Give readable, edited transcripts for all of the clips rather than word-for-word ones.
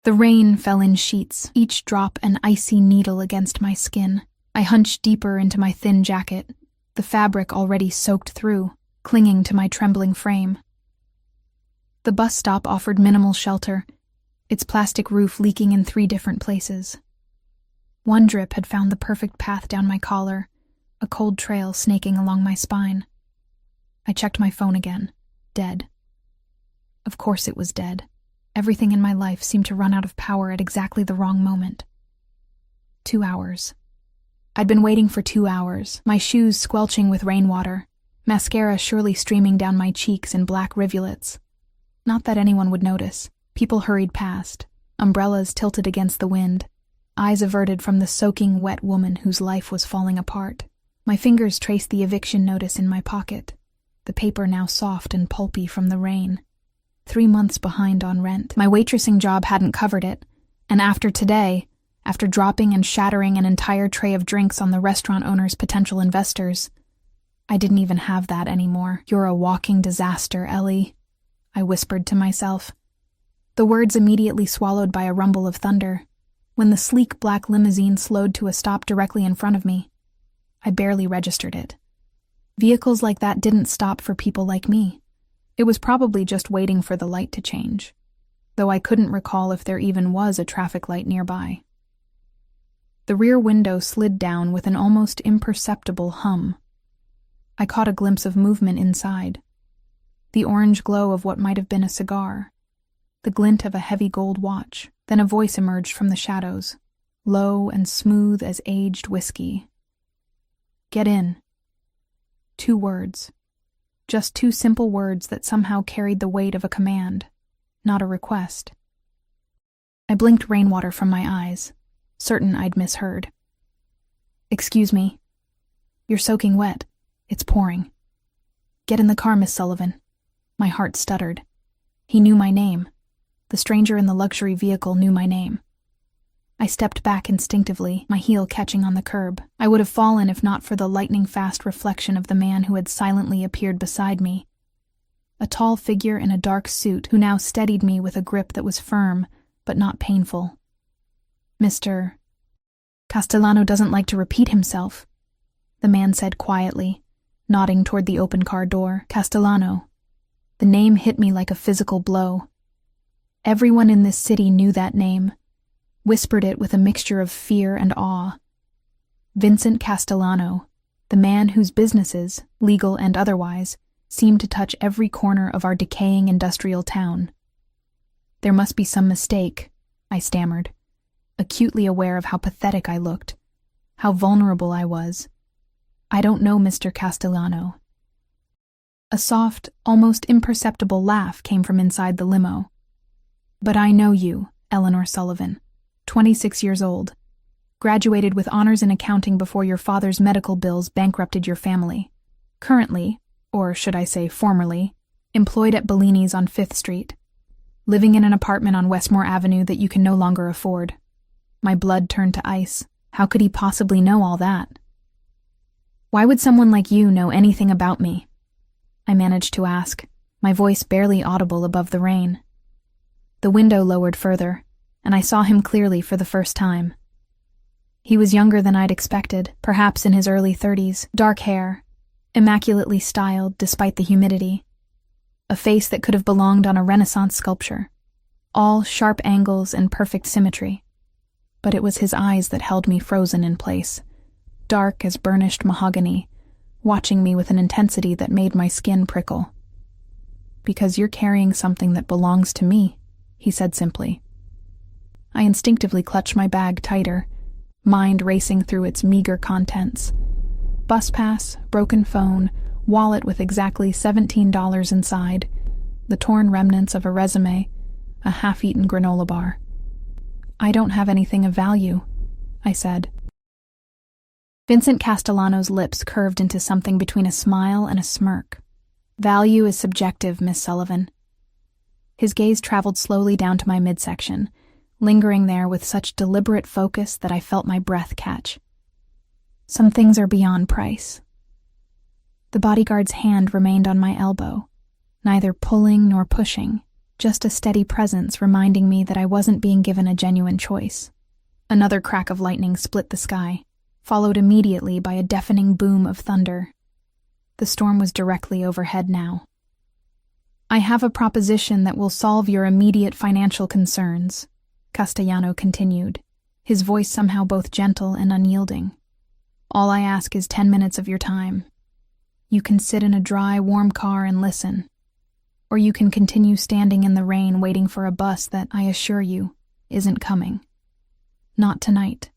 The rain fell in sheets, each drop an icy needle against my skin. I hunched deeper into my thin jacket, the fabric already soaked through, clinging to my trembling frame. The bus stop offered minimal shelter, its plastic roof leaking in 3 different places. One drip had found the perfect path down my collar, a cold trail snaking along my spine. I checked my phone again. Dead. Of course it was dead. Everything in my life seemed to run out of power at exactly the wrong moment. 2 hours. I'd been waiting for 2 hours, my shoes squelching with rainwater, mascara surely streaming down my cheeks in black rivulets. Not that anyone would notice. People hurried past, umbrellas tilted against the wind, eyes averted from the soaking wet woman whose life was falling apart. My fingers traced the eviction notice in my pocket, the paper now soft and pulpy from the rain. 3 months behind on rent. My waitressing job hadn't covered it, and after today, after dropping and shattering an entire tray of drinks on the restaurant owner's potential investors, I didn't even have that anymore. "You're a walking disaster, Ellie," I whispered to myself. The words immediately swallowed by a rumble of thunder, when the sleek black limousine slowed to a stop directly in front of me. I barely registered it. Vehicles like that didn't stop for people like me. It was probably just waiting for the light to change, though I couldn't recall if there even was a traffic light nearby. The rear window slid down with an almost imperceptible hum. I caught a glimpse of movement inside. The orange glow of what might have been a cigar, the glint of a heavy gold watch. Then a voice emerged from the shadows, low and smooth as aged whiskey. "Get in." 2 words. Just 2 simple words that somehow carried the weight of a command, not a request. I blinked rainwater from my eyes, certain I'd misheard. "Excuse me. You're soaking wet. It's pouring." "Get in the car, Miss Sullivan." My heart stuttered. He knew my name. The stranger in the luxury vehicle knew my name. I stepped back instinctively, my heel catching on the curb. I would have fallen if not for the lightning-fast reflection of the man who had silently appeared beside me. A tall figure in a dark suit who now steadied me with a grip that was firm, but not painful. "Mr. Castellano doesn't like to repeat himself," the man said quietly, nodding toward the open car door. Castellano. The name hit me like a physical blow. Everyone in this city knew that name, whispered it with a mixture of fear and awe. Vincent Castellano, the man whose businesses, legal and otherwise, seemed to touch every corner of our decaying industrial town. "There must be some mistake," I stammered, acutely aware of how pathetic I looked, how vulnerable I was. "I don't know Mr. Castellano." A soft, almost imperceptible laugh came from inside the limo. "But I know you, Eleanor Sullivan, 26 years old, graduated with honors in accounting before your father's medical bills bankrupted your family. Currently, or should I say formerly, employed at Bellini's on 5th Street, living in an apartment on Westmore Avenue that you can no longer afford." My blood turned to ice. How could he possibly know all that? "Why would someone like you know anything about me?" I managed to ask, my voice barely audible above the rain. The window lowered further, and I saw him clearly for the first time. He was younger than I'd expected, perhaps in his early 30s, dark hair, immaculately styled despite the humidity, a face that could have belonged on a Renaissance sculpture, all sharp angles and perfect symmetry. But it was his eyes that held me frozen in place, dark as burnished mahogany, watching me with an intensity that made my skin prickle. "Because you're carrying something that belongs to me," he said simply. I instinctively clutched my bag tighter, mind racing through its meager contents. Bus pass, broken phone, wallet with exactly $17 inside, the torn remnants of a resume, a half-eaten granola bar. "I don't have anything of value," I said. Vincent Castellano's lips curved into something between a smile and a smirk. "Value is subjective, Miss Sullivan." His gaze traveled slowly down to my midsection, lingering there with such deliberate focus that I felt my breath catch. "Some things are beyond price." The bodyguard's hand remained on my elbow, neither pulling nor pushing, just a steady presence reminding me that I wasn't being given a genuine choice. Another crack of lightning split the sky, followed immediately by a deafening boom of thunder. The storm was directly overhead now. "I have a proposition that will solve your immediate financial concerns," Castellano continued, his voice somehow both gentle and unyielding. "All I ask is 10 minutes of your time. You can sit in a dry, warm car and listen. Or you can continue standing in the rain waiting for a bus that, I assure you, isn't coming. Not tonight."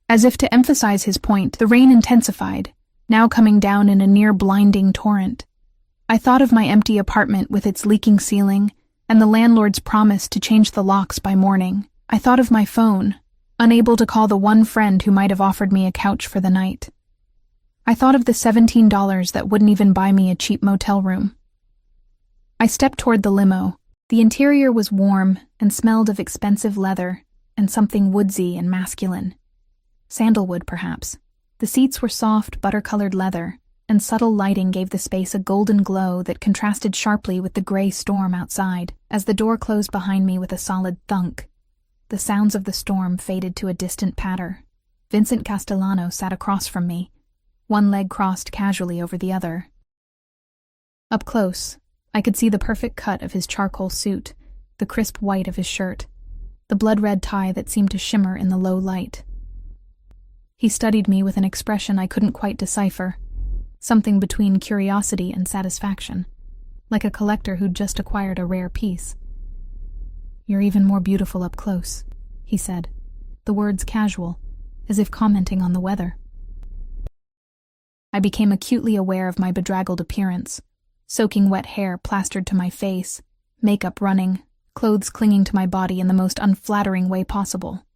As if to emphasize his point, the rain intensified, now coming down in a near-blinding torrent. I thought of my empty apartment with its leaking ceiling and the landlord's promise to change the locks by morning. I thought of my phone, unable to call the one friend who might have offered me a couch for the night. I thought of the $17 that wouldn't even buy me a cheap motel room. I stepped toward the limo. The interior was warm and smelled of expensive leather and something woodsy and masculine. Sandalwood, perhaps. The seats were soft, butter-colored leather, and subtle lighting gave the space a golden glow that contrasted sharply with the gray storm outside. As the door closed behind me with a solid thunk, the sounds of the storm faded to a distant patter. Vincent Castellano sat across from me, one leg crossed casually over the other. Up close, I could see the perfect cut of his charcoal suit, the crisp white of his shirt, the blood-red tie that seemed to shimmer in the low light. He studied me with an expression I couldn't quite decipher, something between curiosity and satisfaction, like a collector who'd just acquired a rare piece. "You're even more beautiful up close," he said, the words casual, as if commenting on the weather. I became acutely aware of my bedraggled appearance, soaking wet hair plastered to my face, makeup running, clothes clinging to my body in the most unflattering way possible.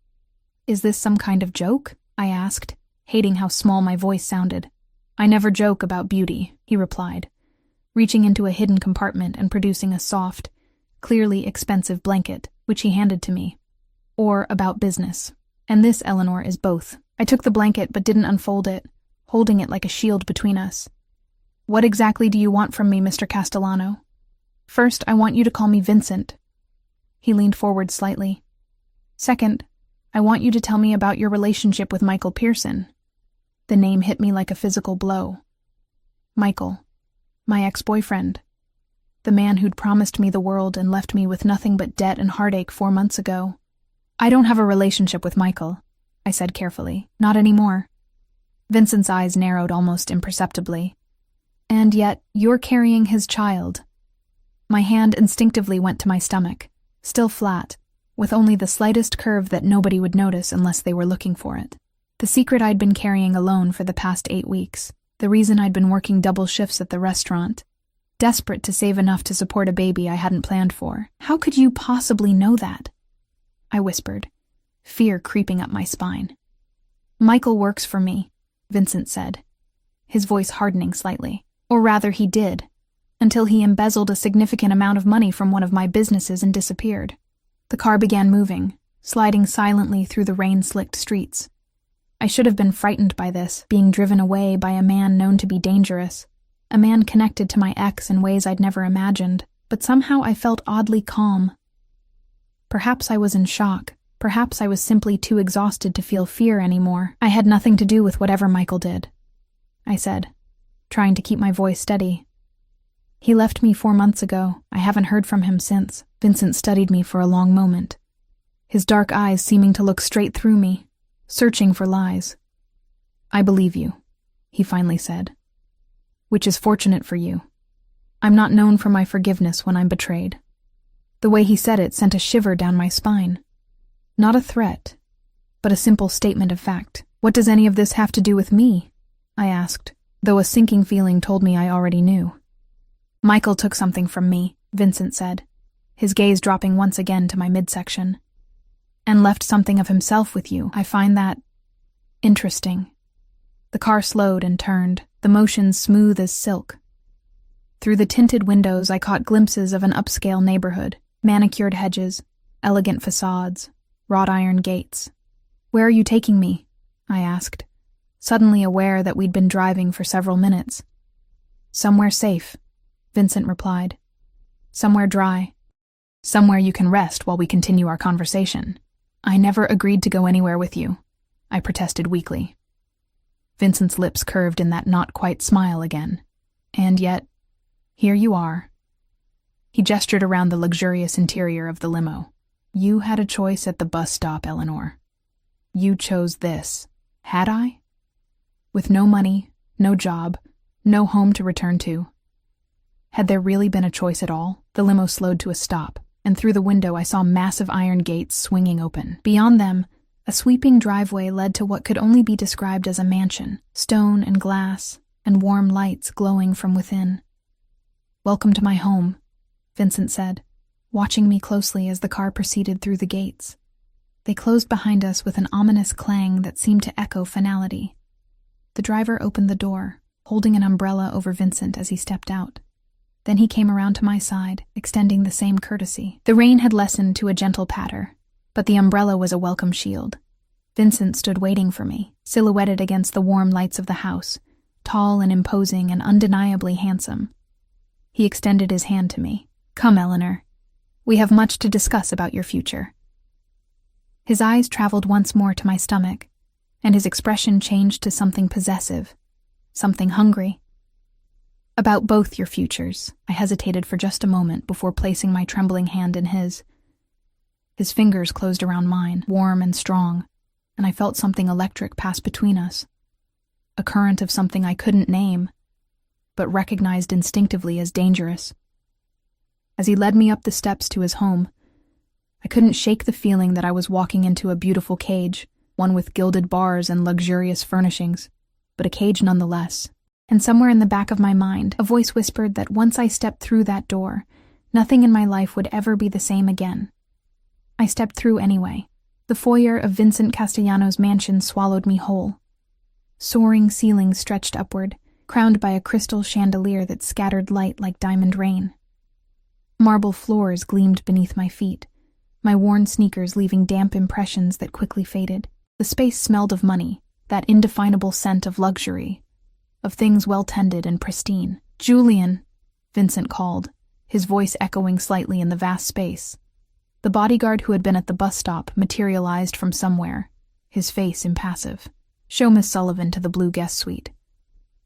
"Is this some kind of joke?" I asked, hating how small my voice sounded. "I never joke about beauty," he replied, reaching into a hidden compartment and producing a soft, clearly expensive blanket, which he handed to me. "Or about business. And this, Eleanor, is both." I took the blanket but didn't unfold it, holding it like a shield between us. "What exactly do you want from me, Mr. Castellano?" "First, I want you to call me Vincent." He leaned forward slightly. "Second, I want you to tell me about your relationship with Michael Pearson." The name hit me like a physical blow. Michael, my ex-boyfriend. The man who'd promised me the world and left me with nothing but debt and heartache 4 months ago. "I don't have a relationship with Michael," I said carefully. "Not anymore." Vincent's eyes narrowed almost imperceptibly. "And yet, you're carrying his child." My hand instinctively went to my stomach, still flat, with only the slightest curve that nobody would notice unless they were looking for it. The secret I'd been carrying alone for the past 8 weeks, the reason I'd been working double shifts at the restaurant, desperate to save enough to support a baby I hadn't planned for. "How could you possibly know that?" I whispered, fear creeping up my spine. "Michael works for me," Vincent said, his voice hardening slightly. "Or rather, he did, until he embezzled a significant amount of money from one of my businesses and disappeared." The car began moving, sliding silently through the rain-slicked streets. I should have been frightened by this, being driven away by a man known to be dangerous, a man connected to my ex in ways I'd never imagined, but somehow I felt oddly calm. Perhaps I was in shock. Perhaps I was simply too exhausted to feel fear anymore. "I had nothing to do with whatever Michael did," I said, trying to keep my voice steady. "He left me 4 months ago. I haven't heard from him since." Vincent studied me for a long moment, his dark eyes seeming to look straight through me, searching for lies. "I believe you," he finally said, "which is fortunate for you. I'm not known for my forgiveness when I'm betrayed." The way he said it sent a shiver down my spine. Not a threat, but a simple statement of fact. "What does any of this have to do with me?" I asked, though a sinking feeling told me I already knew. "Michael took something from me," Vincent said, his gaze dropping once again to my midsection. "And left something of himself with you. I find that interesting." The car slowed and turned, the motion smooth as silk. Through the tinted windows I caught glimpses of an upscale neighborhood, manicured hedges, elegant facades, wrought iron gates. "Where are you taking me?" I asked, suddenly aware that we'd been driving for several minutes. "Somewhere safe," Vincent replied. "Somewhere dry." Somewhere you can rest while we continue our conversation. I never agreed to go anywhere with you, I protested weakly. Vincent's lips curved in that not-quite smile again. And yet, here you are. He gestured around the luxurious interior of the limo. You had a choice at the bus stop, Eleanor. You chose this. Had I? With no money, no job, no home to return to. Had there really been a choice at all? The limo slowed to a stop, and through the window I saw massive iron gates swinging open. Beyond them, a sweeping driveway led to what could only be described as a mansion, stone and glass, and warm lights glowing from within. Welcome to my home, Vincent said, watching me closely as the car proceeded through the gates. They closed behind us with an ominous clang that seemed to echo finality. The driver opened the door, holding an umbrella over Vincent as he stepped out. Then he came around to my side, extending the same courtesy. The rain had lessened to a gentle patter, but the umbrella was a welcome shield. Vincent stood waiting for me, silhouetted against the warm lights of the house, tall and imposing and undeniably handsome. He extended his hand to me. Come, Eleanor. We have much to discuss about your future. His eyes traveled once more to my stomach, and his expression changed to something possessive, something hungry. About both your futures, I hesitated for just a moment before placing my trembling hand in his. His fingers closed around mine, warm and strong, and I felt something electric pass between us. A current of something I couldn't name, but recognized instinctively as dangerous. As he led me up the steps to his home, I couldn't shake the feeling that I was walking into a beautiful cage, one with gilded bars and luxurious furnishings, but a cage nonetheless. And somewhere in the back of my mind, a voice whispered that once I stepped through that door, nothing in my life would ever be the same again. I stepped through anyway. The foyer of Vincent Castellano's mansion swallowed me whole. Soaring ceilings stretched upward, crowned by a crystal chandelier that scattered light like diamond rain. Marble floors gleamed beneath my feet, my worn sneakers leaving damp impressions that quickly faded. The space smelled of money, that indefinable scent of luxury, of things well-tended and pristine. Julian, Vincent called, his voice echoing slightly in the vast space. The bodyguard who had been at the bus stop materialized from somewhere, his face impassive. Show Miss Sullivan to the blue guest suite.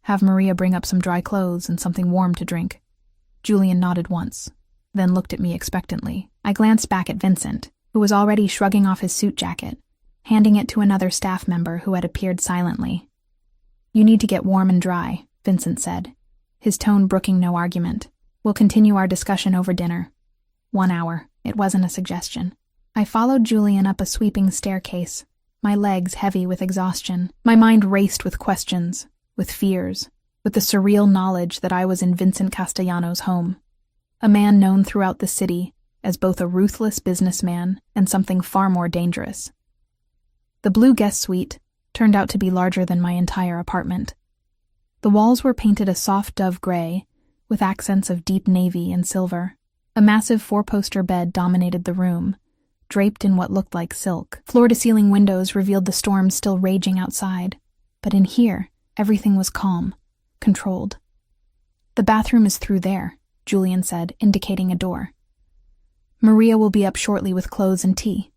Have Maria bring up some dry clothes and something warm to drink. Julian nodded once, then looked at me expectantly. I glanced back at Vincent, who was already shrugging off his suit jacket, handing it to another staff member who had appeared silently. You need to get warm and dry, Vincent said, his tone brooking no argument. We'll continue our discussion over dinner. 1 hour. It wasn't a suggestion. I followed Julian up a sweeping staircase, my legs heavy with exhaustion. My mind raced with questions, with fears, with the surreal knowledge that I was in Vincent Castellano's home, a man known throughout the city as both a ruthless businessman and something far more dangerous. The blue guest suite turned out to be larger than my entire apartment. The walls were painted a soft dove gray, with accents of deep navy and silver. A massive 4-poster bed dominated the room, draped in what looked like silk. Floor-to-ceiling windows revealed the storm still raging outside, but in here, everything was calm, controlled. The bathroom is through there, Julian said, indicating a door. Maria will be up shortly with clothes and tea.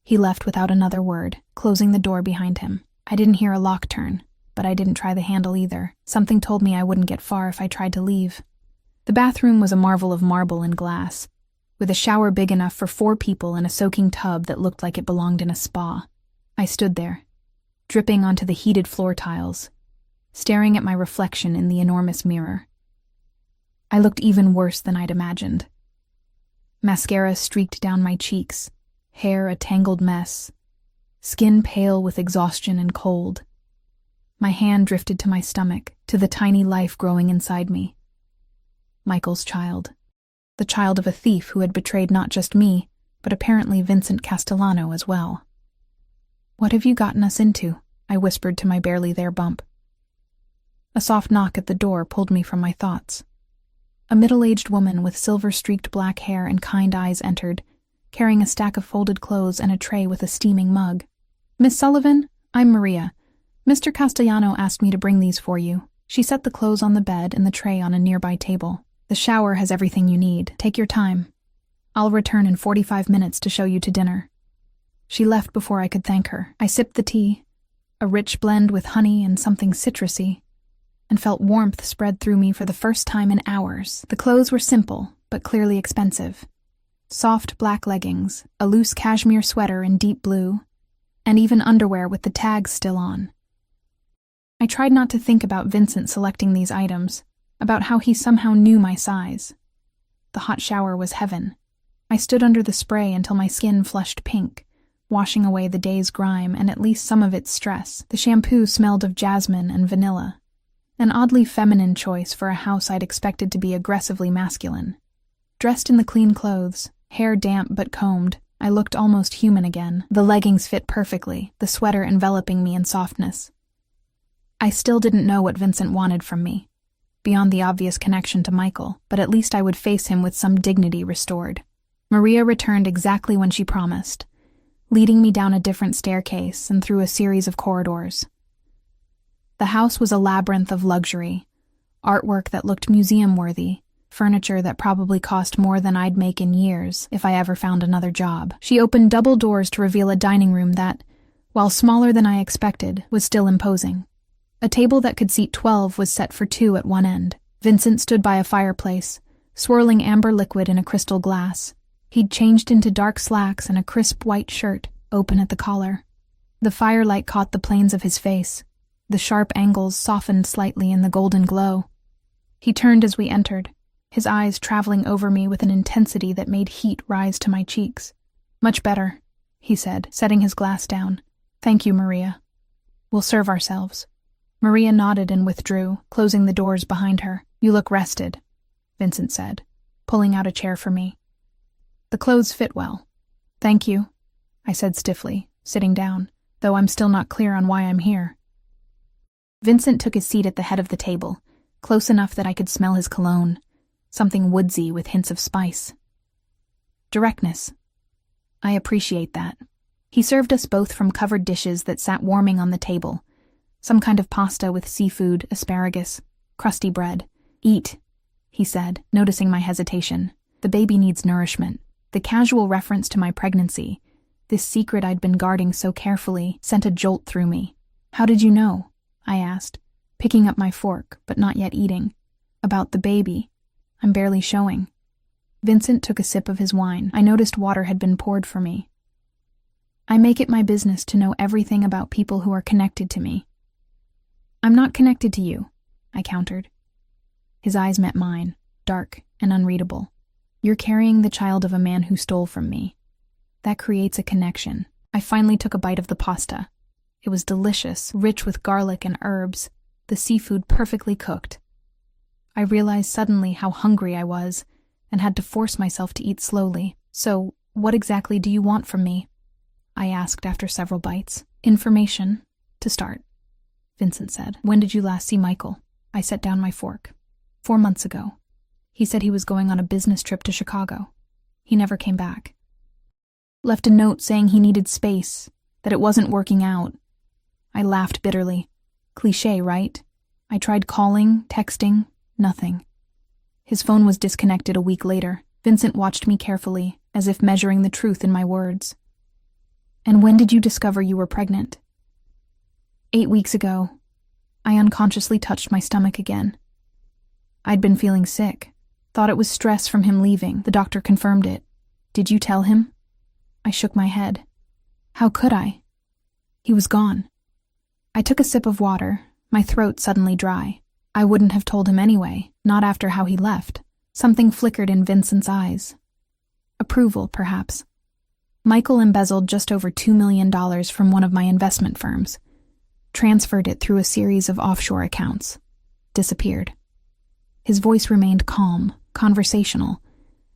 He left without another word, closing the door behind him. I didn't hear a lock turn, but I didn't try the handle either. Something told me I wouldn't get far if I tried to leave. The bathroom was a marvel of marble and glass, with a shower big enough for 4 people and a soaking tub that looked like it belonged in a spa. I stood there, dripping onto the heated floor tiles, staring at my reflection in the enormous mirror. I looked even worse than I'd imagined. Mascara streaked down my cheeks, hair a tangled mess, skin pale with exhaustion and cold. My hand drifted to my stomach, to the tiny life growing inside me. Michael's child. The child of a thief who had betrayed not just me, but apparently Vincent Castellano as well. What have you gotten us into? I whispered to my barely there bump. A soft knock at the door pulled me from my thoughts. A middle-aged woman with silver-streaked black hair and kind eyes entered, carrying a stack of folded clothes and a tray with a steaming mug. Miss Sullivan, I'm Maria. Mr. Castellano asked me to bring these for you. She set the clothes on the bed and the tray on a nearby table. The shower has everything you need. Take your time. I'll return in 45 minutes to show you to dinner." She left before I could thank her. I sipped the tea, a rich blend with honey and something citrusy, and felt warmth spread through me for the first time in hours. The clothes were simple, but clearly expensive. Soft black leggings, a loose cashmere sweater in deep blue, and even underwear with the tags still on. I tried not to think about Vincent selecting these items, about how he somehow knew my size. The hot shower was heaven. I stood under the spray until my skin flushed pink, washing away the day's grime and at least some of its stress. The shampoo smelled of jasmine and vanilla, an oddly feminine choice for a house I'd expected to be aggressively masculine. Dressed in the clean clothes, hair damp but combed, I looked almost human again. The leggings fit perfectly, the sweater enveloping me in softness. I still didn't know what Vincent wanted from me, beyond the obvious connection to Michael, but at least I would face him with some dignity restored. Maria returned exactly when she promised, leading me down a different staircase and through a series of corridors. The house was a labyrinth of luxury, artwork that looked museum-worthy, furniture that probably cost more than I'd make in years if I ever found another job. She opened double doors to reveal a dining room that, while smaller than I expected, was still imposing. A table that could seat 12 was set for 2 at one end. Vincent stood by a fireplace, swirling amber liquid in a crystal glass. He'd changed into dark slacks and a crisp white shirt, open at the collar. The firelight caught the planes of his face. The sharp angles softened slightly in the golden glow. He turned as we entered, his eyes traveling over me with an intensity that made heat rise to my cheeks. "Much better," he said, setting his glass down. "Thank you, Maria. We'll serve ourselves." Maria nodded and withdrew, closing the doors behind her. "You look rested," Vincent said, pulling out a chair for me. "The clothes fit well." "Thank you," I said stiffly, sitting down, though I'm still not clear on why I'm here. Vincent took his seat at the head of the table, close enough that I could smell his cologne, something woodsy with hints of spice. Directness. I appreciate that. He served us both from covered dishes that sat warming on the table, some kind of pasta with seafood, asparagus, crusty bread. "Eat," he said, noticing my hesitation. "The baby needs nourishment." The casual reference to my pregnancy, this secret I'd been guarding so carefully, sent a jolt through me. "How did you know?" I asked, picking up my fork, but not yet eating. "About the baby. I'm barely showing." Vincent took a sip of his wine. I noticed water had been poured for me. "I make it my business to know everything about people who are connected to me." "I'm not connected to you," I countered. His eyes met mine, dark and unreadable. "You're carrying the child of a man who stole from me. That creates a connection." I finally took a bite of the pasta. It was delicious, rich with garlic and herbs, the seafood perfectly cooked. I realized suddenly how hungry I was, and had to force myself to eat slowly. "So, what exactly do you want from me?" I asked after several bites. "Information, to start," Vincent said. "When did you last see Michael?" I set down my fork. 4 months ago. He said he was going on a business trip to Chicago. He never came back. Left a note saying he needed space, that it wasn't working out. I laughed bitterly. Cliché, right? I tried calling, texting, nothing. His phone was disconnected a week later. Vincent watched me carefully, as if measuring the truth in my words. "And when did you discover you were pregnant?" 8 weeks ago. I unconsciously touched my stomach again. I'd been feeling sick. Thought it was stress from him leaving. The doctor confirmed it. "Did you tell him?" I shook my head. How could I? He was gone. I took a sip of water, my throat suddenly dry. I wouldn't have told him anyway, not after how he left. Something flickered in Vincent's eyes. Approval, perhaps. Michael embezzled just over $2 million from one of my investment firms. Transferred it through a series of offshore accounts. Disappeared. His voice remained calm, conversational,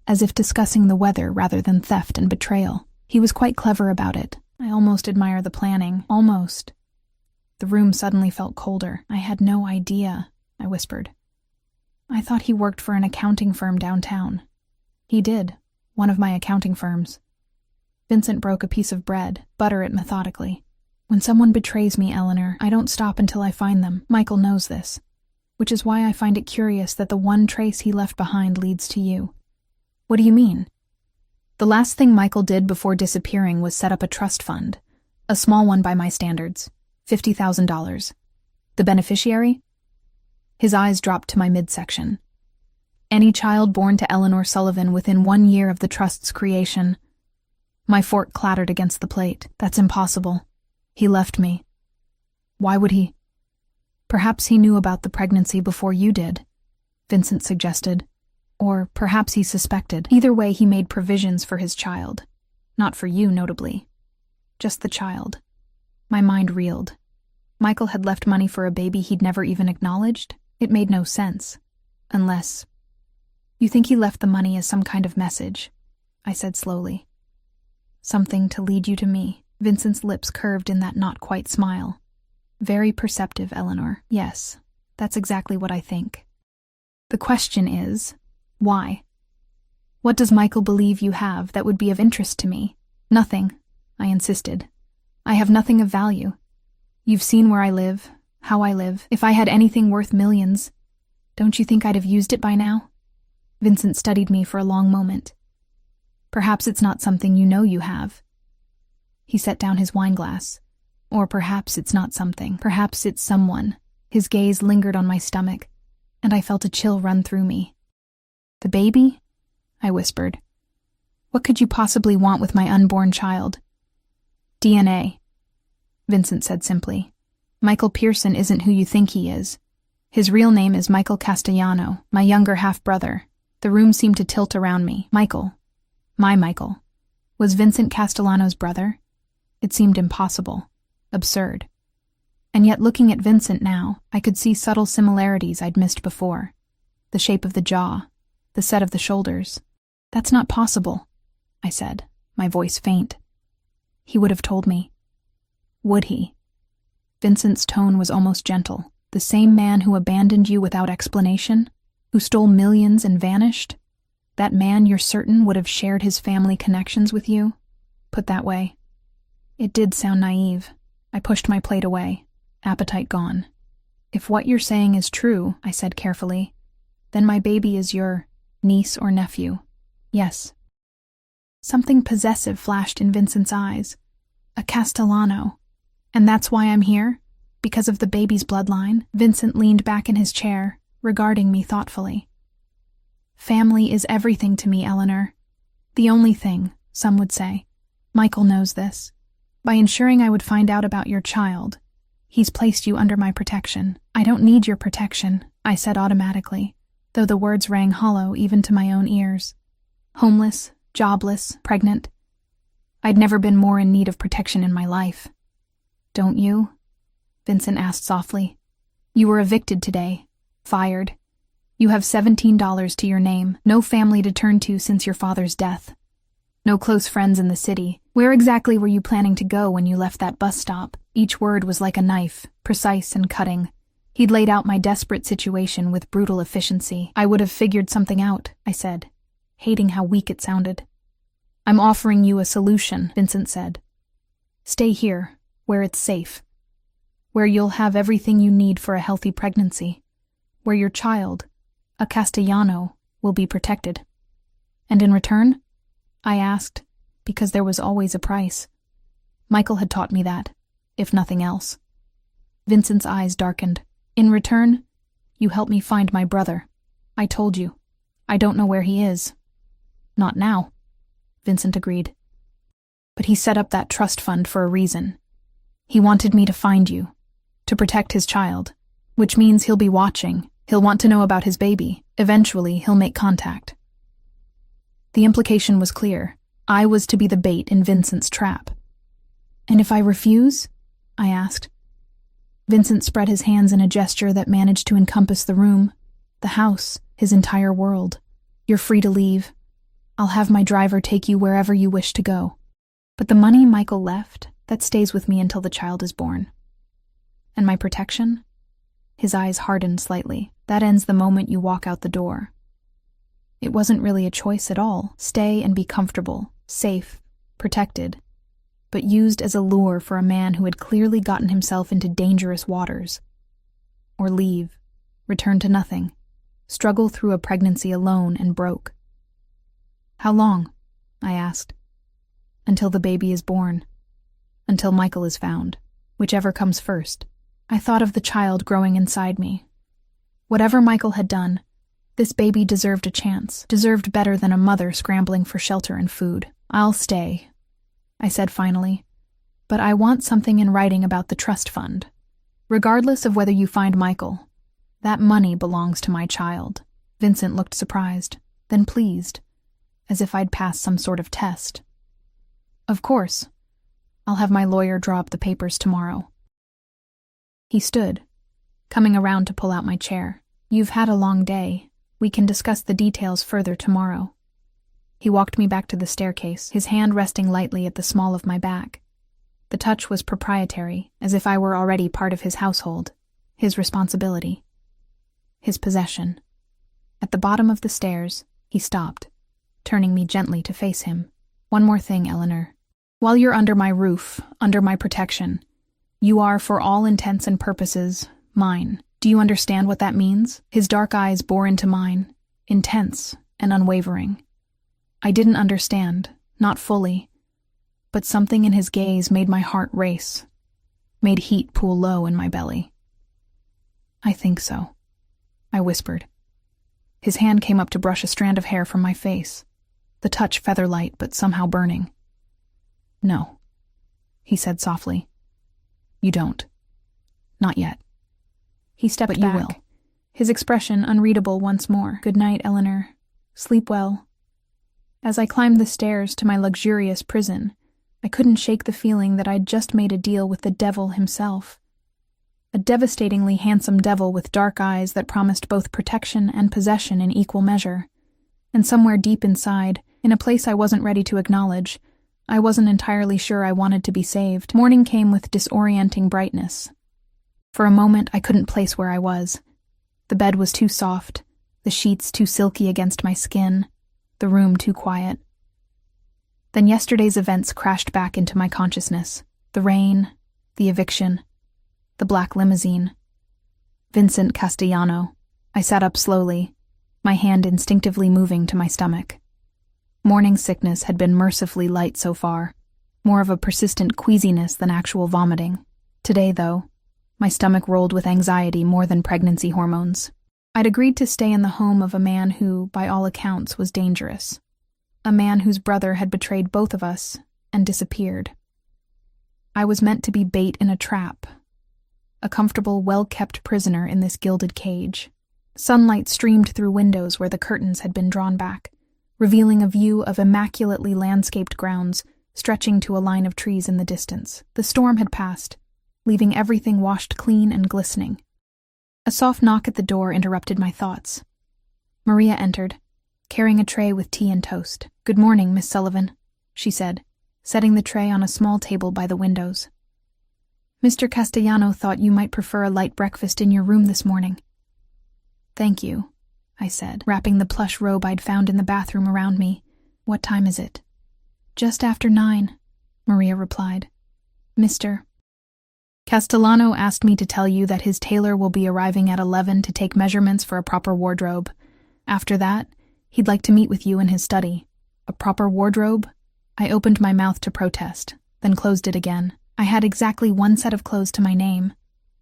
as if discussing the weather rather than theft and betrayal. He was quite clever about it. I almost admire the planning. Almost. The room suddenly felt colder. "I had no idea," I whispered. "I thought he worked for an accounting firm downtown." "He did. One of my accounting firms." Vincent broke a piece of bread, butter it methodically. "When someone betrays me, Eleanor, I don't stop until I find them. Michael knows this. Which is why I find it curious that the one trace he left behind leads to you." "What do you mean?" The last thing Michael did before disappearing was set up a trust fund, a small one by my standards, $50,000. The beneficiary? His eyes dropped to my midsection. Any child born to Eleanor Sullivan within 1 year of the trust's creation. My fork clattered against the plate. That's impossible. He left me. Why would he? Perhaps he knew about the pregnancy before you did, Vincent suggested. Or perhaps he suspected. Either way, he made provisions for his child. Not for you, notably. Just the child. My mind reeled. Michael had left money for a baby he'd never even acknowledged? It made no sense. Unless... You think he left the money as some kind of message? I said slowly. Something to lead you to me. Vincent's lips curved in that not-quite smile. Very perceptive, Eleanor. Yes, that's exactly what I think. The question is... Why? What does Michael believe you have that would be of interest to me? Nothing, I insisted. I have nothing of value. You've seen where I live, how I live. If I had anything worth millions, don't you think I'd have used it by now? Vincent studied me for a long moment. Perhaps it's not something you know you have. He set down his wineglass. Or perhaps it's not something. Perhaps it's someone. His gaze lingered on my stomach, and I felt a chill run through me. The baby? I whispered. What could you possibly want with my unborn child? DNA, Vincent said simply. Michael Pearson isn't who you think he is. His real name is Michael Castellano, my younger half-brother. The room seemed to tilt around me. Michael. My Michael. Was Vincent Castellano's brother? It seemed impossible. Absurd. And yet looking at Vincent now, I could see subtle similarities I'd missed before. The shape of the jaw. The set of the shoulders. That's not possible, I said, my voice faint. He would have told me. Would he? Vincent's tone was almost gentle. The same man who abandoned you without explanation? Who stole millions and vanished? That man you're certain would have shared his family connections with you? Put that way. It did sound naive. I pushed my plate away, appetite gone. If what you're saying is true, I said carefully, then my baby is your... niece or nephew. Yes. Something possessive flashed in Vincent's eyes. A Castellano. And that's why I'm here? Because of the baby's bloodline? Vincent leaned back in his chair, regarding me thoughtfully. Family is everything to me, Eleanor. The only thing, some would say. Michael knows this. By ensuring I would find out about your child, he's placed you under my protection. I don't need your protection, I said automatically, though the words rang hollow even to my own ears. Homeless, jobless, pregnant. I'd never been more in need of protection in my life. Don't you? Vincent asked softly. You were evicted today. Fired. You have $17 to your name, no family to turn to since your father's death. No close friends in the city. Where exactly were you planning to go when you left that bus stop? Each word was like a knife, precise and cutting. He'd laid out my desperate situation with brutal efficiency. I would have figured something out, I said, hating how weak it sounded. I'm offering you a solution, Vincent said. Stay here, where it's safe. Where you'll have everything you need for a healthy pregnancy. Where your child, a Castellano, will be protected. And in return? I asked, because there was always a price. Michael had taught me that, if nothing else. Vincent's eyes darkened. In return, you help me find my brother. I told you. I don't know where he is. Not now, Vincent agreed. But he set up that trust fund for a reason. He wanted me to find you, to protect his child, which means he'll be watching. He'll want to know about his baby. Eventually, he'll make contact. The implication was clear. I was to be the bait in Vincent's trap. And if I refuse? I asked. Vincent spread his hands in a gesture that managed to encompass the room, the house, his entire world. You're free to leave. I'll have my driver take you wherever you wish to go. But the money Michael left, that stays with me until the child is born. And my protection? His eyes hardened slightly. That ends the moment you walk out the door. It wasn't really a choice at all. Stay and be comfortable, safe, protected, but used as a lure for a man who had clearly gotten himself into dangerous waters. Or leave, return to nothing, struggle through a pregnancy alone and broke. How long? I asked. Until the baby is born. Until Michael is found. Whichever comes first. I thought of the child growing inside me. Whatever Michael had done, this baby deserved a chance, deserved better than a mother scrambling for shelter and food. I'll stay, I said finally, but I want something in writing about the trust fund. Regardless of whether you find Michael, that money belongs to my child. Vincent looked surprised, then pleased, as if I'd passed some sort of test. Of course. I'll have my lawyer draw up the papers tomorrow. He stood, coming around to pull out my chair. You've had a long day. We can discuss the details further tomorrow. He walked me back to the staircase, his hand resting lightly at the small of my back. The touch was proprietary, as if I were already part of his household, his responsibility, his possession. At the bottom of the stairs, he stopped, turning me gently to face him. One more thing, Eleanor. While you're under my roof, under my protection, you are, for all intents and purposes, mine. Do you understand what that means? His dark eyes bore into mine, intense and unwavering. I didn't understand, not fully, but something in his gaze made my heart race, made heat pool low in my belly. I think so, I whispered. His hand came up to brush a strand of hair from my face, the touch feather-light but somehow burning. No, he said softly. You don't. Not yet. He stepped back. You will. His expression unreadable once more. Good night, Eleanor. Sleep well. As I climbed the stairs to my luxurious prison, I couldn't shake the feeling that I'd just made a deal with the devil himself. A devastatingly handsome devil with dark eyes that promised both protection and possession in equal measure. And somewhere deep inside, in a place I wasn't ready to acknowledge, I wasn't entirely sure I wanted to be saved. Morning came with disorienting brightness. For a moment, I couldn't place where I was. The bed was too soft, the sheets too silky against my skin, the room too quiet. Then yesterday's events crashed back into my consciousness. The rain, the eviction, the black limousine. Vincent Castellano. I sat up slowly, my hand instinctively moving to my stomach. Morning sickness had been mercifully light so far, more of a persistent queasiness than actual vomiting. Today, though, my stomach rolled with anxiety more than pregnancy hormones. I'd agreed to stay in the home of a man who, by all accounts, was dangerous. A man whose brother had betrayed both of us and disappeared. I was meant to be bait in a trap, a comfortable, well-kept prisoner in this gilded cage. Sunlight streamed through windows where the curtains had been drawn back, revealing a view of immaculately landscaped grounds stretching to a line of trees in the distance. The storm had passed, leaving everything washed clean and glistening. A soft knock at the door interrupted my thoughts. Maria entered, carrying a tray with tea and toast. "Good morning, Miss Sullivan," she said, setting the tray on a small table by the windows. "Mr. Castellano thought you might prefer a light breakfast in your room this morning." "Thank you," I said, wrapping the plush robe I'd found in the bathroom around me. "What time is it?" "Just after 9, Maria replied. "Mr. Castellano asked me to tell you that his tailor will be arriving at 11 to take measurements for a proper wardrobe. After that, he'd like to meet with you in his study." "A proper wardrobe?" I opened my mouth to protest, then closed it again. I had exactly one set of clothes to my name,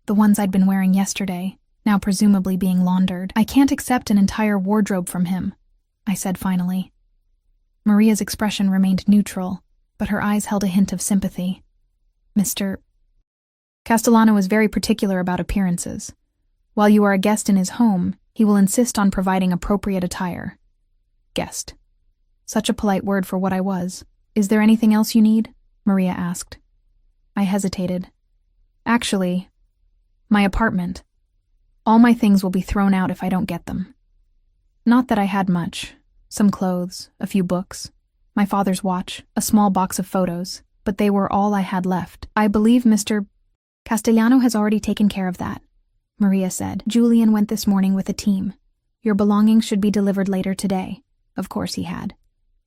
the ones I'd been wearing yesterday, now presumably being laundered. "I can't accept an entire wardrobe from him," I said finally. Maria's expression remained neutral, but her eyes held a hint of sympathy. "Mr. Castellano is very particular about appearances. While you are a guest in his home, he will insist on providing appropriate attire." Guest. Such a polite word for what I was. "Is there anything else you need?" Maria asked. I hesitated. "Actually, my apartment. All my things will be thrown out if I don't get them." Not that I had much. Some clothes, a few books, my father's watch, a small box of photos, but they were all I had left. "I believe Mr. Castellano has already taken care of that," Maria said. "Julian went this morning with a team. Your belongings should be delivered later today." Of course he had.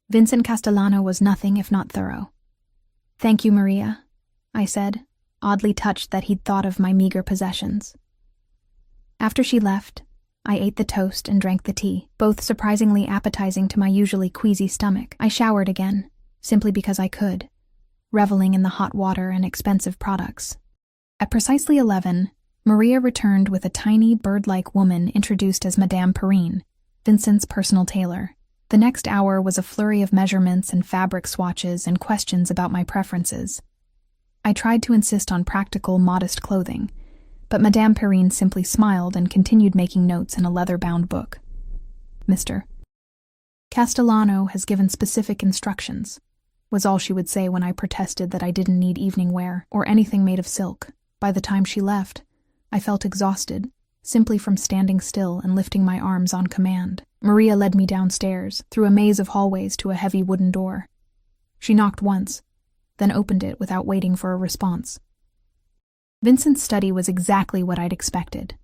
Vincent Castellano was nothing if not thorough. "Thank you, Maria," I said, oddly touched that he'd thought of my meager possessions. After she left, I ate the toast and drank the tea, both surprisingly appetizing to my usually queasy stomach. I showered again, simply because I could, reveling in the hot water and expensive products. At precisely 11, Maria returned with a tiny, bird-like woman introduced as Madame Perrine, Vincent's personal tailor. The next hour was a flurry of measurements and fabric swatches and questions about my preferences. I tried to insist on practical, modest clothing, but Madame Perrine simply smiled and continued making notes in a leather-bound book. Mr. Castellano has given specific instructions, was all she would say when I protested that I didn't need evening wear or anything made of silk. By the time she left, I felt exhausted, simply from standing still and lifting my arms on command. Maria led me downstairs, through a maze of hallways to a heavy wooden door. She knocked once, then opened it without waiting for a response. Vincent's study was exactly what I'd expected.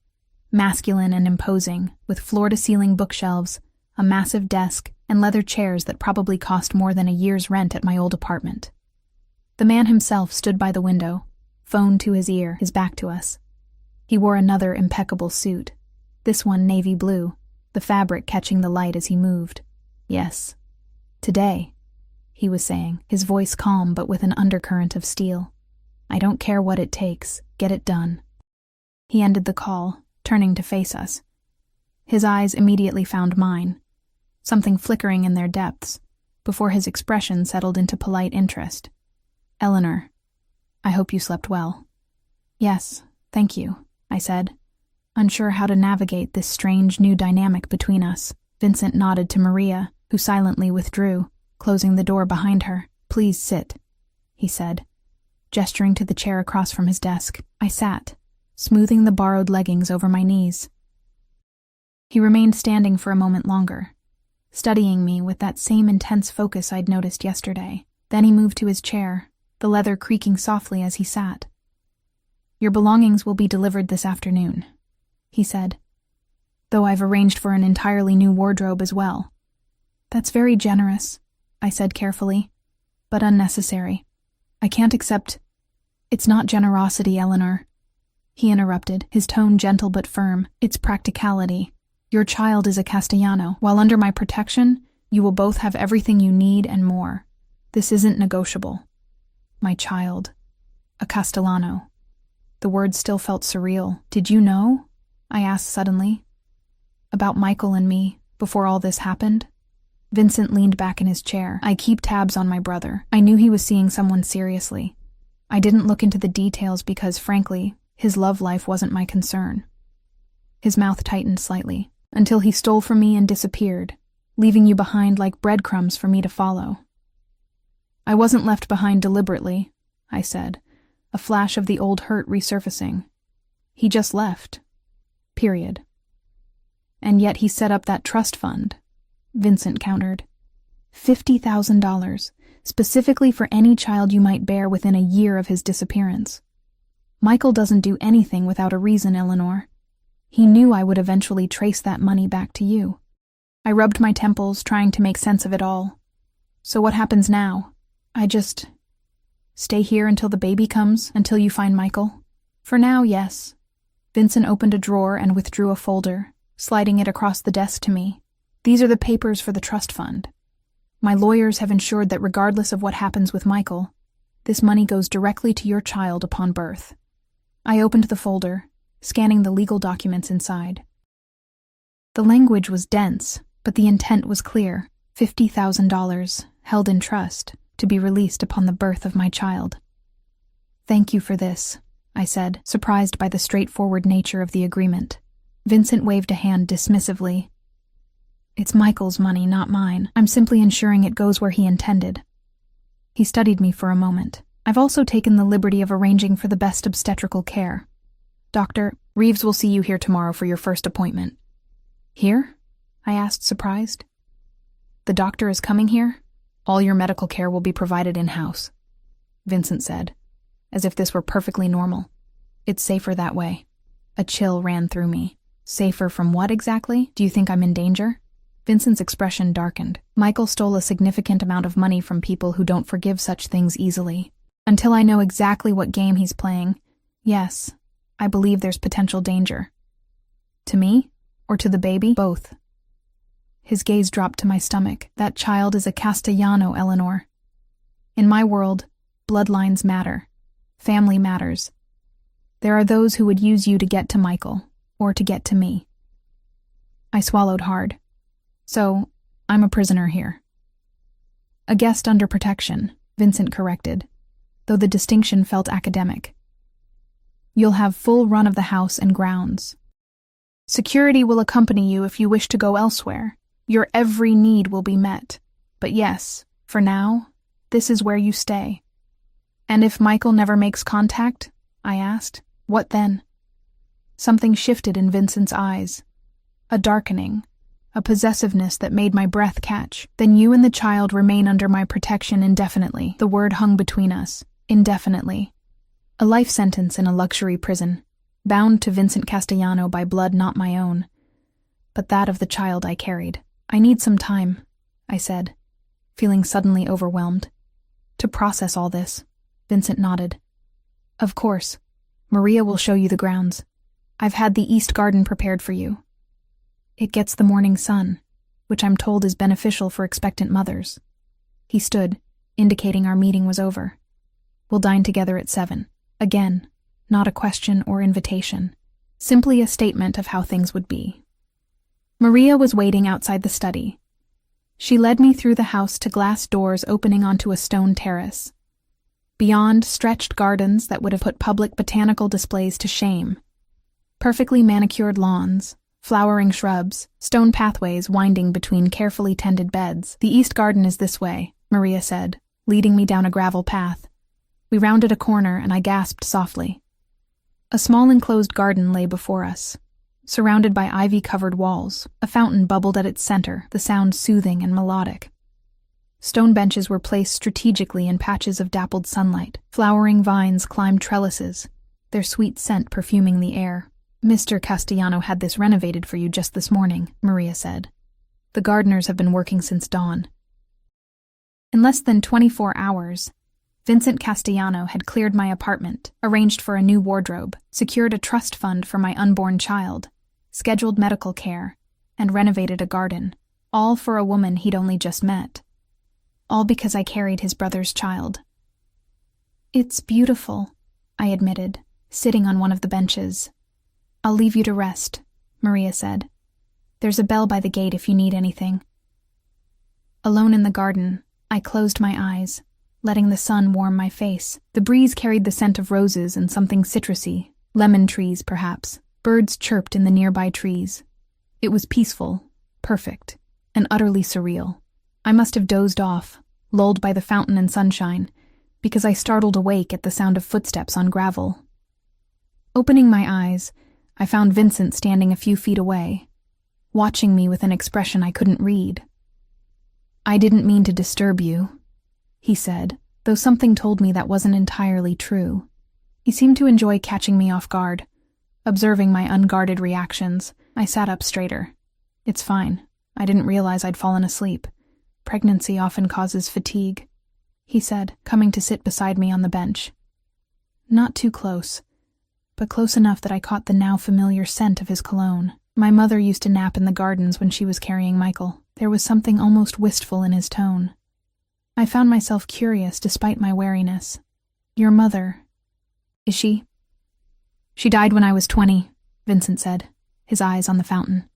Masculine and imposing, with floor-to-ceiling bookshelves, a massive desk, and leather chairs that probably cost more than a year's rent at my old apartment. The man himself stood by the window, phone to his ear, his back to us. He wore another impeccable suit, this one navy blue, the fabric catching the light as he moved. Yes. Today, he was saying, his voice calm but with an undercurrent of steel. I don't care what it takes, get it done. He ended the call, turning to face us. His eyes immediately found mine, something flickering in their depths, before his expression settled into polite interest. Eleanor, I hope you slept well. Yes, thank you, I said, unsure how to navigate this strange new dynamic between us. Vincent nodded to Maria, who silently withdrew, closing the door behind her. Please sit, he said, gesturing to the chair across from his desk. I sat, smoothing the borrowed leggings over my knees. He remained standing for a moment longer, studying me with that same intense focus I'd noticed yesterday. Then he moved to his chair, the leather creaking softly as he sat. Your belongings will be delivered this afternoon, he said, though I've arranged for an entirely new wardrobe as well. That's very generous, I said carefully, but unnecessary. I can't accept. It's not generosity, Eleanor, he interrupted, his tone gentle but firm. It's practicality. Your child is a Castellano. While under my protection, you will both have everything you need and more. This isn't negotiable. My child. A Castellano. The words still felt surreal. Did you know? I asked suddenly. About Michael and me, before all this happened? Vincent leaned back in his chair. I keep tabs on my brother. I knew he was seeing someone seriously. I didn't look into the details because, frankly, his love life wasn't my concern. His mouth tightened slightly, until he stole from me and disappeared, leaving you behind like breadcrumbs for me to follow. I wasn't left behind deliberately, I said, a flash of the old hurt resurfacing. He just left. Period. And yet he set up that trust fund, Vincent countered. $50,000, specifically for any child you might bear within a year of his disappearance. Michael doesn't do anything without a reason, Eleanor. He knew I would eventually trace that money back to you. I rubbed my temples, trying to make sense of it all. So what happens now? I just stay here until the baby comes, until you find Michael? For now, yes. Vincent opened a drawer and withdrew a folder, sliding it across the desk to me. These are the papers for the trust fund. My lawyers have ensured that regardless of what happens with Michael, this money goes directly to your child upon birth. I opened the folder, scanning the legal documents inside. The language was dense, but the intent was clear. $50,000, held in trust, to be released upon the birth of my child. Thank you for this, I said, surprised by the straightforward nature of the agreement. Vincent waved a hand dismissively. It's Michael's money, not mine. I'm simply ensuring it goes where he intended. He studied me for a moment. I've also taken the liberty of arranging for the best obstetrical care. Doctor, Reeves will see you here tomorrow for your first appointment. Here? I asked, surprised. The doctor is coming here? All your medical care will be provided in-house, Vincent said, as if this were perfectly normal. It's safer that way. A chill ran through me. Safer from what exactly? Do you think I'm in danger? Vincent's expression darkened. Michael stole a significant amount of money from people who don't forgive such things easily. Until I know exactly what game he's playing, yes, I believe there's potential danger. To me? Or to the baby? Both. His gaze dropped to my stomach. That child is a Castellano, Eleanor. In my world, bloodlines matter. Family matters. There are those who would use you to get to Michael, or to get to me. I swallowed hard. So, I'm a prisoner here. A guest under protection, Vincent corrected, though the distinction felt academic. You'll have full run of the house and grounds. Security will accompany you if you wish to go elsewhere. Your every need will be met. But yes, for now, this is where you stay. And if Michael never makes contact? I asked. What then? Something shifted in Vincent's eyes. A darkening, a possessiveness that made my breath catch. Then you and the child remain under my protection indefinitely. The word hung between us. Indefinitely. A life sentence in a luxury prison, bound to Vincent Castellano by blood not my own, but that of the child I carried. I need some time, I said, feeling suddenly overwhelmed. To process all this. Vincent nodded. Of course. Maria will show you the grounds. I've had the east garden prepared for you. It gets the morning sun, which I'm told is beneficial for expectant mothers. He stood, indicating our meeting was over. We'll dine together at 7. Again, not a question or invitation, simply a statement of how things would be. Maria was waiting outside the study. She led me through the house to glass doors opening onto a stone terrace. Beyond stretched gardens that would have put public botanical displays to shame. Perfectly manicured lawns, flowering shrubs, stone pathways winding between carefully tended beds. The east garden is this way, Maria said, leading me down a gravel path. We rounded a corner and I gasped softly. A small enclosed garden lay before us, surrounded by ivy-covered walls. A fountain bubbled at its center, the sound soothing and melodic. Stone benches were placed strategically in patches of dappled sunlight. Flowering vines climbed trellises, their sweet scent perfuming the air. Mr. Castellano had this renovated for you just this morning, Maria said. The gardeners have been working since dawn. In less than 24 hours, Vincent Castellano had cleared my apartment, arranged for a new wardrobe, secured a trust fund for my unborn child, scheduled medical care, and renovated a garden, all for a woman he'd only just met. All because I carried his brother's child. It's beautiful, I admitted, sitting on one of the benches. I'll leave you to rest, Maria said. There's a bell by the gate if you need anything. Alone in the garden, I closed my eyes, letting the sun warm my face. The breeze carried the scent of roses and something citrusy, lemon trees perhaps. Birds chirped in the nearby trees. It was peaceful, perfect, and utterly surreal. I must have dozed off, lulled by the fountain and sunshine, because I startled awake at the sound of footsteps on gravel. Opening my eyes, I found Vincent standing a few feet away, watching me with an expression I couldn't read. I didn't mean to disturb you, he said, though something told me that wasn't entirely true. He seemed to enjoy catching me off guard. Observing my unguarded reactions, I sat up straighter. It's fine. I didn't realize I'd fallen asleep. Pregnancy often causes fatigue, he said, coming to sit beside me on the bench. Not too close, but close enough that I caught the now familiar scent of his cologne. My mother used to nap in the gardens when she was carrying Michael. There was something almost wistful in his tone. I found myself curious despite my wariness. Your mother, is she? She died when I was 20, Vincent said, his eyes on the fountain.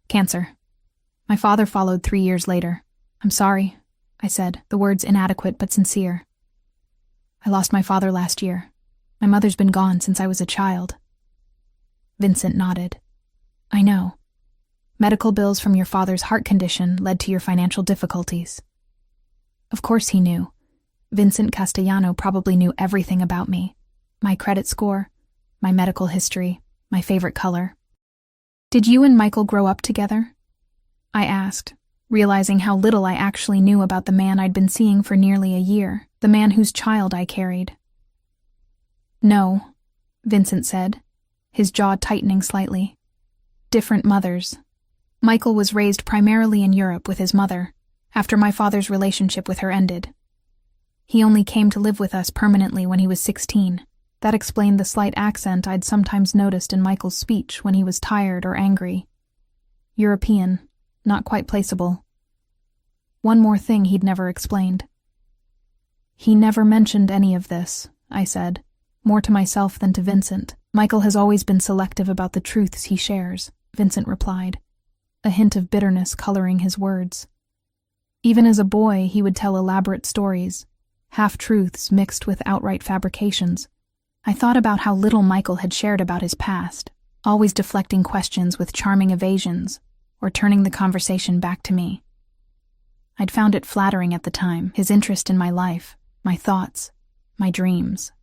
Cancer. My father followed 3 years later. I'm sorry, I said, the words inadequate but sincere. I lost my father last year. My mother's been gone since I was a child. Vincent nodded. I know. Medical bills from your father's heart condition led to your financial difficulties. Of course he knew. Vincent Castellano probably knew everything about me. My credit score, my medical history, my favorite color. Did you and Michael grow up together? I asked, realizing how little I actually knew about the man I'd been seeing for nearly a year, the man whose child I carried. No, Vincent said, his jaw tightening slightly. Different mothers. Michael was raised primarily in Europe with his mother, after my father's relationship with her ended. He only came to live with us permanently when he was 16. That explained the slight accent I'd sometimes noticed in Michael's speech when he was tired or angry. European, not quite placeable. One more thing he'd never explained. He never mentioned any of this, I said, more to myself than to Vincent. Michael has always been selective about the truths he shares, Vincent replied, a hint of bitterness coloring his words. Even as a boy, he would tell elaborate stories, half-truths mixed with outright fabrications. I thought about how little Michael had shared about his past, always deflecting questions with charming evasions, or turning the conversation back to me. I'd found it flattering at the time, his interest in my life, my thoughts, my dreams.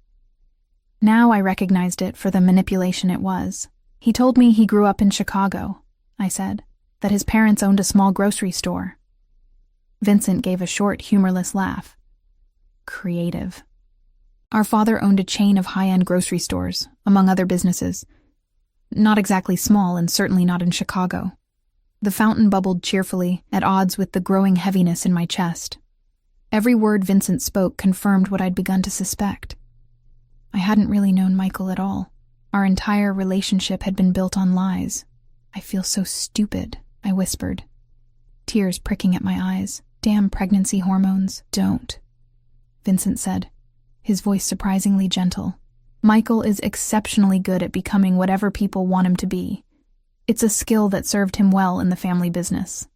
Now I recognized it for the manipulation it was. He told me he grew up in Chicago, I said, that his parents owned a small grocery store. Vincent gave a short, humorless laugh. Creative. Our father owned a chain of high-end grocery stores, among other businesses. Not exactly small and certainly not in Chicago. The fountain bubbled cheerfully, at odds with the growing heaviness in my chest. Every word Vincent spoke confirmed what I'd begun to suspect. I hadn't really known Michael at all. Our entire relationship had been built on lies. I feel so stupid, I whispered, tears pricking at my eyes. Damn pregnancy hormones. Don't, Vincent said, his voice surprisingly gentle. Michael is exceptionally good at becoming whatever people want him to be. It's a skill that served him well in the family business.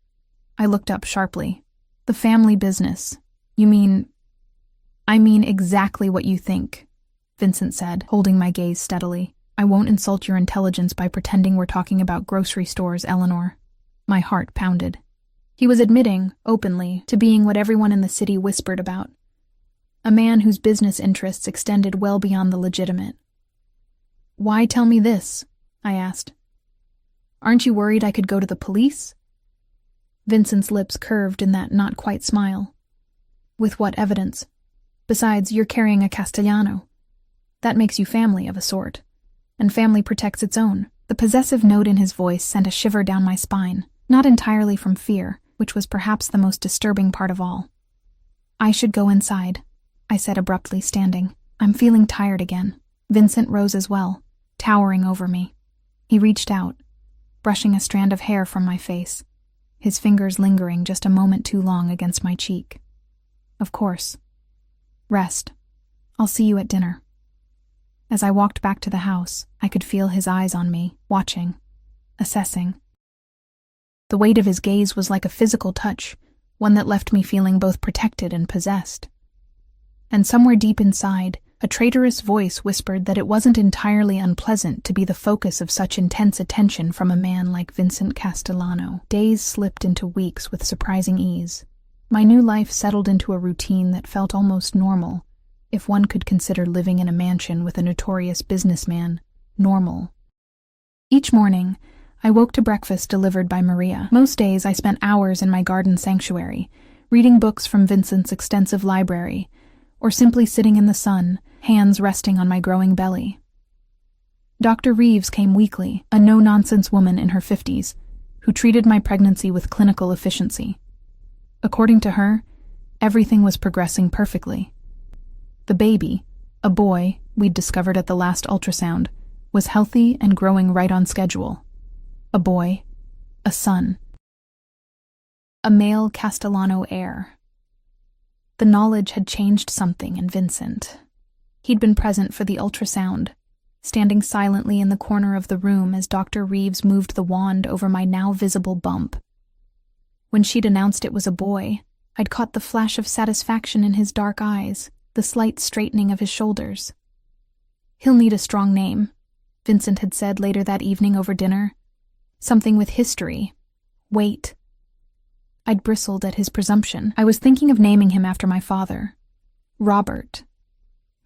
I looked up sharply. The family business? You mean... I mean exactly what you think, Vincent said, holding my gaze steadily. I won't insult your intelligence by pretending we're talking about grocery stores, Eleanor. My heart pounded. He was admitting, openly, to being what everyone in the city whispered about. A man whose business interests extended well beyond the legitimate. Why tell me this? I asked. Aren't you worried I could go to the police? Vincent's lips curved in that not-quite smile. With what evidence? Besides, you're carrying a Castellano. That makes you family of a sort. And family protects its own. The possessive note in his voice sent a shiver down my spine, not entirely from fear, which was perhaps the most disturbing part of all. I should go inside, I said abruptly, standing. I'm feeling tired again. Vincent rose as well, towering over me. He reached out, brushing a strand of hair from my face, his fingers lingering just a moment too long against my cheek. Of course. Rest. I'll see you at dinner. As I walked back to the house, I could feel his eyes on me, watching, assessing. The weight of his gaze was like a physical touch, one that left me feeling both protected and possessed. And somewhere deep inside, a traitorous voice whispered that it wasn't entirely unpleasant to be the focus of such intense attention from a man like Vincent Castellano. Days slipped into weeks with surprising ease. My new life settled into a routine that felt almost normal, if one could consider living in a mansion with a notorious businessman normal. Each morning, I woke to breakfast delivered by Maria. Most days I spent hours in my garden sanctuary, reading books from Vincent's extensive library, or simply sitting in the sun, hands resting on my growing belly. Dr. Reeves came weekly, a no-nonsense woman in her 50s, who treated my pregnancy with clinical efficiency. According to her, everything was progressing perfectly. The baby, a boy we'd discovered at the last ultrasound, was healthy and growing right on schedule. A boy, a son. A male Castellano heir. The knowledge had changed something in Vincent. He'd been present for the ultrasound, standing silently in the corner of the room as Dr. Reeves moved the wand over my now visible bump. When she'd announced it was a boy, I'd caught the flash of satisfaction in his dark eyes, the slight straightening of his shoulders. He'll need a strong name, Vincent had said later that evening over dinner. Something with history, weight. I'd bristled at his presumption. I was thinking of naming him after my father. Robert.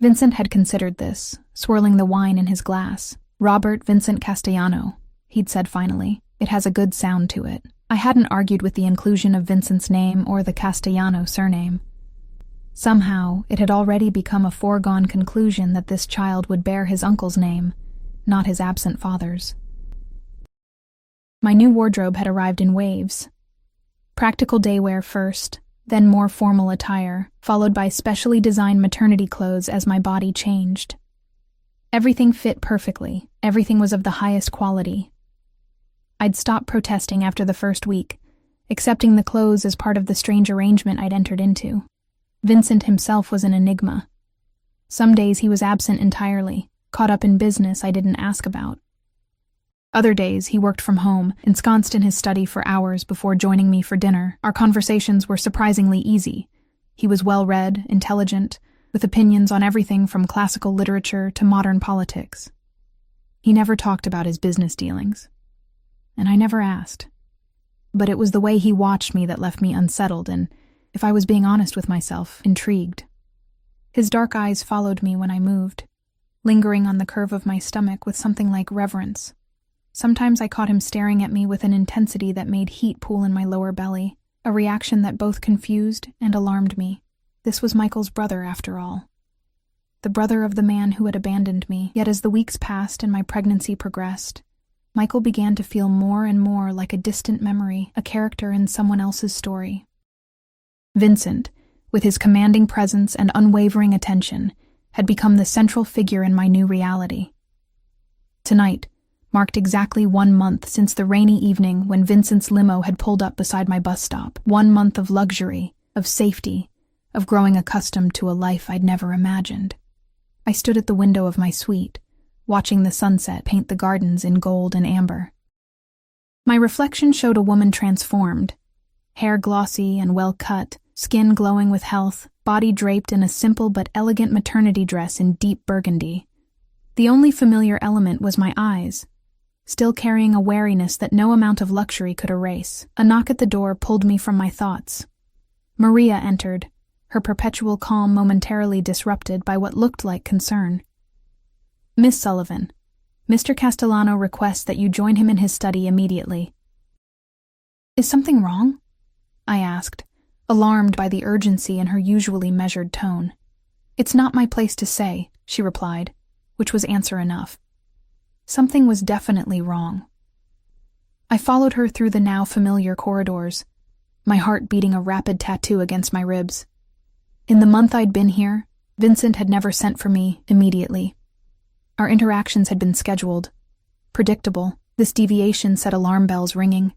Vincent had considered this, swirling the wine in his glass. Robert Vincent Castellano, he'd said finally. It has a good sound to it. I hadn't argued with the inclusion of Vincent's name or the Castellano surname. Somehow, it had already become a foregone conclusion that this child would bear his uncle's name, not his absent father's. My new wardrobe had arrived in waves. Practical daywear first, then more formal attire, followed by specially designed maternity clothes as my body changed. Everything fit perfectly. Everything was of the highest quality. I'd stopped protesting after the first week, accepting the clothes as part of the strange arrangement I'd entered into. Vincent himself was an enigma. Some days he was absent entirely, caught up in business I didn't ask about. Other days he worked from home, ensconced in his study for hours before joining me for dinner. Our conversations were surprisingly easy. He was well-read, intelligent, with opinions on everything from classical literature to modern politics. He never talked about his business dealings, and I never asked. But it was the way he watched me that left me unsettled and, if I was being honest with myself, intrigued. His dark eyes followed me when I moved, lingering on the curve of my stomach with something like reverence. Sometimes I caught him staring at me with an intensity that made heat pool in my lower belly, a reaction that both confused and alarmed me. This was Michael's brother, after all. The brother of the man who had abandoned me. Yet as the weeks passed and my pregnancy progressed, Michael began to feel more and more like a distant memory, a character in someone else's story. Vincent, with his commanding presence and unwavering attention, had become the central figure in my new reality. Tonight marked exactly 1 month since the rainy evening when Vincent's limo had pulled up beside my bus stop. 1 month of luxury, of safety, of growing accustomed to a life I'd never imagined. I stood at the window of my suite, watching the sunset paint the gardens in gold and amber. My reflection showed a woman transformed, hair glossy and well-cut, skin glowing with health, body draped in a simple but elegant maternity dress in deep burgundy. The only familiar element was my eyes, still carrying a wariness that no amount of luxury could erase. A knock at the door pulled me from my thoughts. Maria entered, her perpetual calm momentarily disrupted by what looked like concern. "Miss Sullivan, Mr. Castellano requests that you join him in his study immediately." "Is something wrong?" I asked, alarmed by the urgency in her usually measured tone. "It's not my place to say," she replied, which was answer enough. Something was definitely wrong. I followed her through the now familiar corridors, my heart beating a rapid tattoo against my ribs. In the month I'd been here, Vincent had never sent for me immediately. Our interactions had been scheduled. Predictable, this deviation set alarm bells ringing.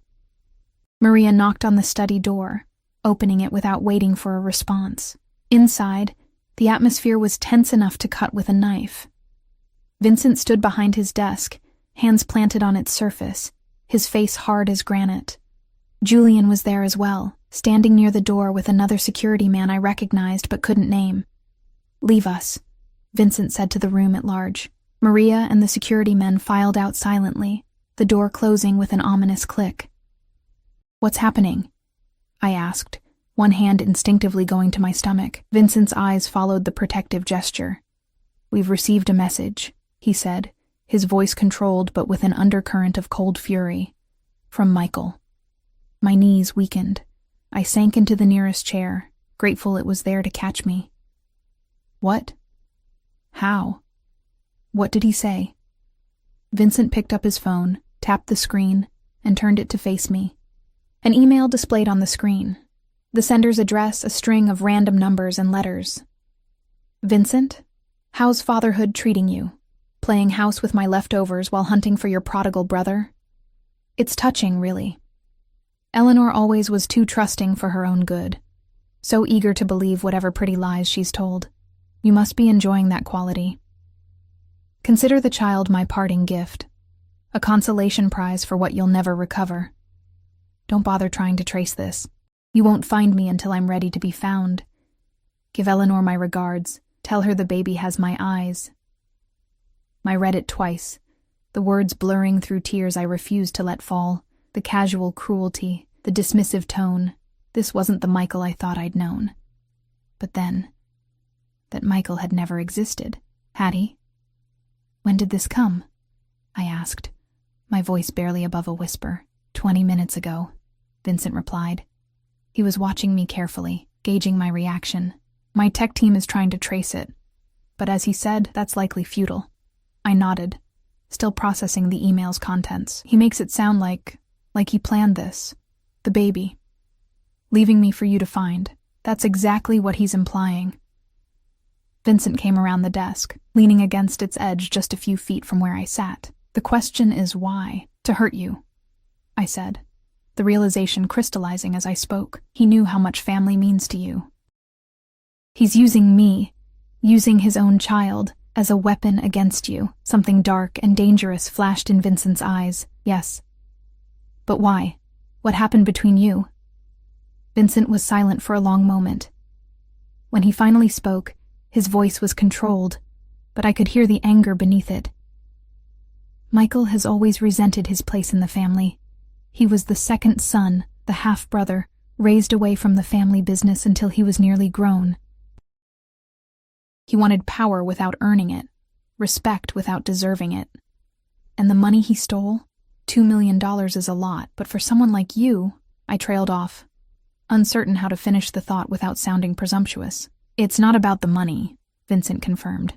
Maria knocked on the study door, opening it without waiting for a response. Inside, the atmosphere was tense enough to cut with a knife. Vincent stood behind his desk, hands planted on its surface, his face hard as granite. Julian was there as well, standing near the door with another security man I recognized but couldn't name. "Leave us," Vincent said to the room at large. Maria and the security men filed out silently, the door closing with an ominous click. "What's happening?" I asked, one hand instinctively going to my stomach. Vincent's eyes followed the protective gesture. "We've received a message," he said, his voice controlled but with an undercurrent of cold fury. "From Michael." My knees weakened. I sank into the nearest chair, grateful it was there to catch me. "What? How? What did he say?" Vincent picked up his phone, tapped the screen, and turned it to face me. An email displayed on the screen. The sender's address, a string of random numbers and letters. "Vincent, how's fatherhood treating you? Playing house with my leftovers while hunting for your prodigal brother? It's touching, really. Eleanor always was too trusting for her own good. So eager to believe whatever pretty lies she's told. You must be enjoying that quality. Consider the child my parting gift. A consolation prize for what you'll never recover. Don't bother trying to trace this. You won't find me until I'm ready to be found. Give Eleanor my regards. Tell her the baby has my eyes." I read it twice, the words blurring through tears I refused to let fall, the casual cruelty, the dismissive tone. This wasn't the Michael I thought I'd known. But then, that Michael had never existed, had he? "When did this come?" I asked, my voice barely above a whisper. 20 minutes ago, Vincent replied. He was watching me carefully, gauging my reaction. "My tech team is trying to trace it, but as he said, that's likely futile." I nodded, still processing the email's contents. "He makes it sound like he planned this. The baby. Leaving me for you to find. That's exactly what he's implying." Vincent came around the desk, leaning against its edge just a few feet from where I sat. "The question is why? To hurt you. I said, the realization crystallizing as I spoke. He knew how much family means to you. He's using me, using his own child, as a weapon against you. Something dark and dangerous flashed in Vincent's eyes. Yes. But why? What happened between you? Vincent was silent for a long moment. When he finally spoke, his voice was controlled, but I could hear the anger beneath it. Michael has always resented his place in the family. He was the second son, the half-brother, raised away from the family business until he was nearly grown. He wanted power without earning it, respect without deserving it. And the money he stole? $2 million is a lot, but for someone like you, I trailed off, uncertain how to finish the thought without sounding presumptuous. It's not about the money, Vincent confirmed.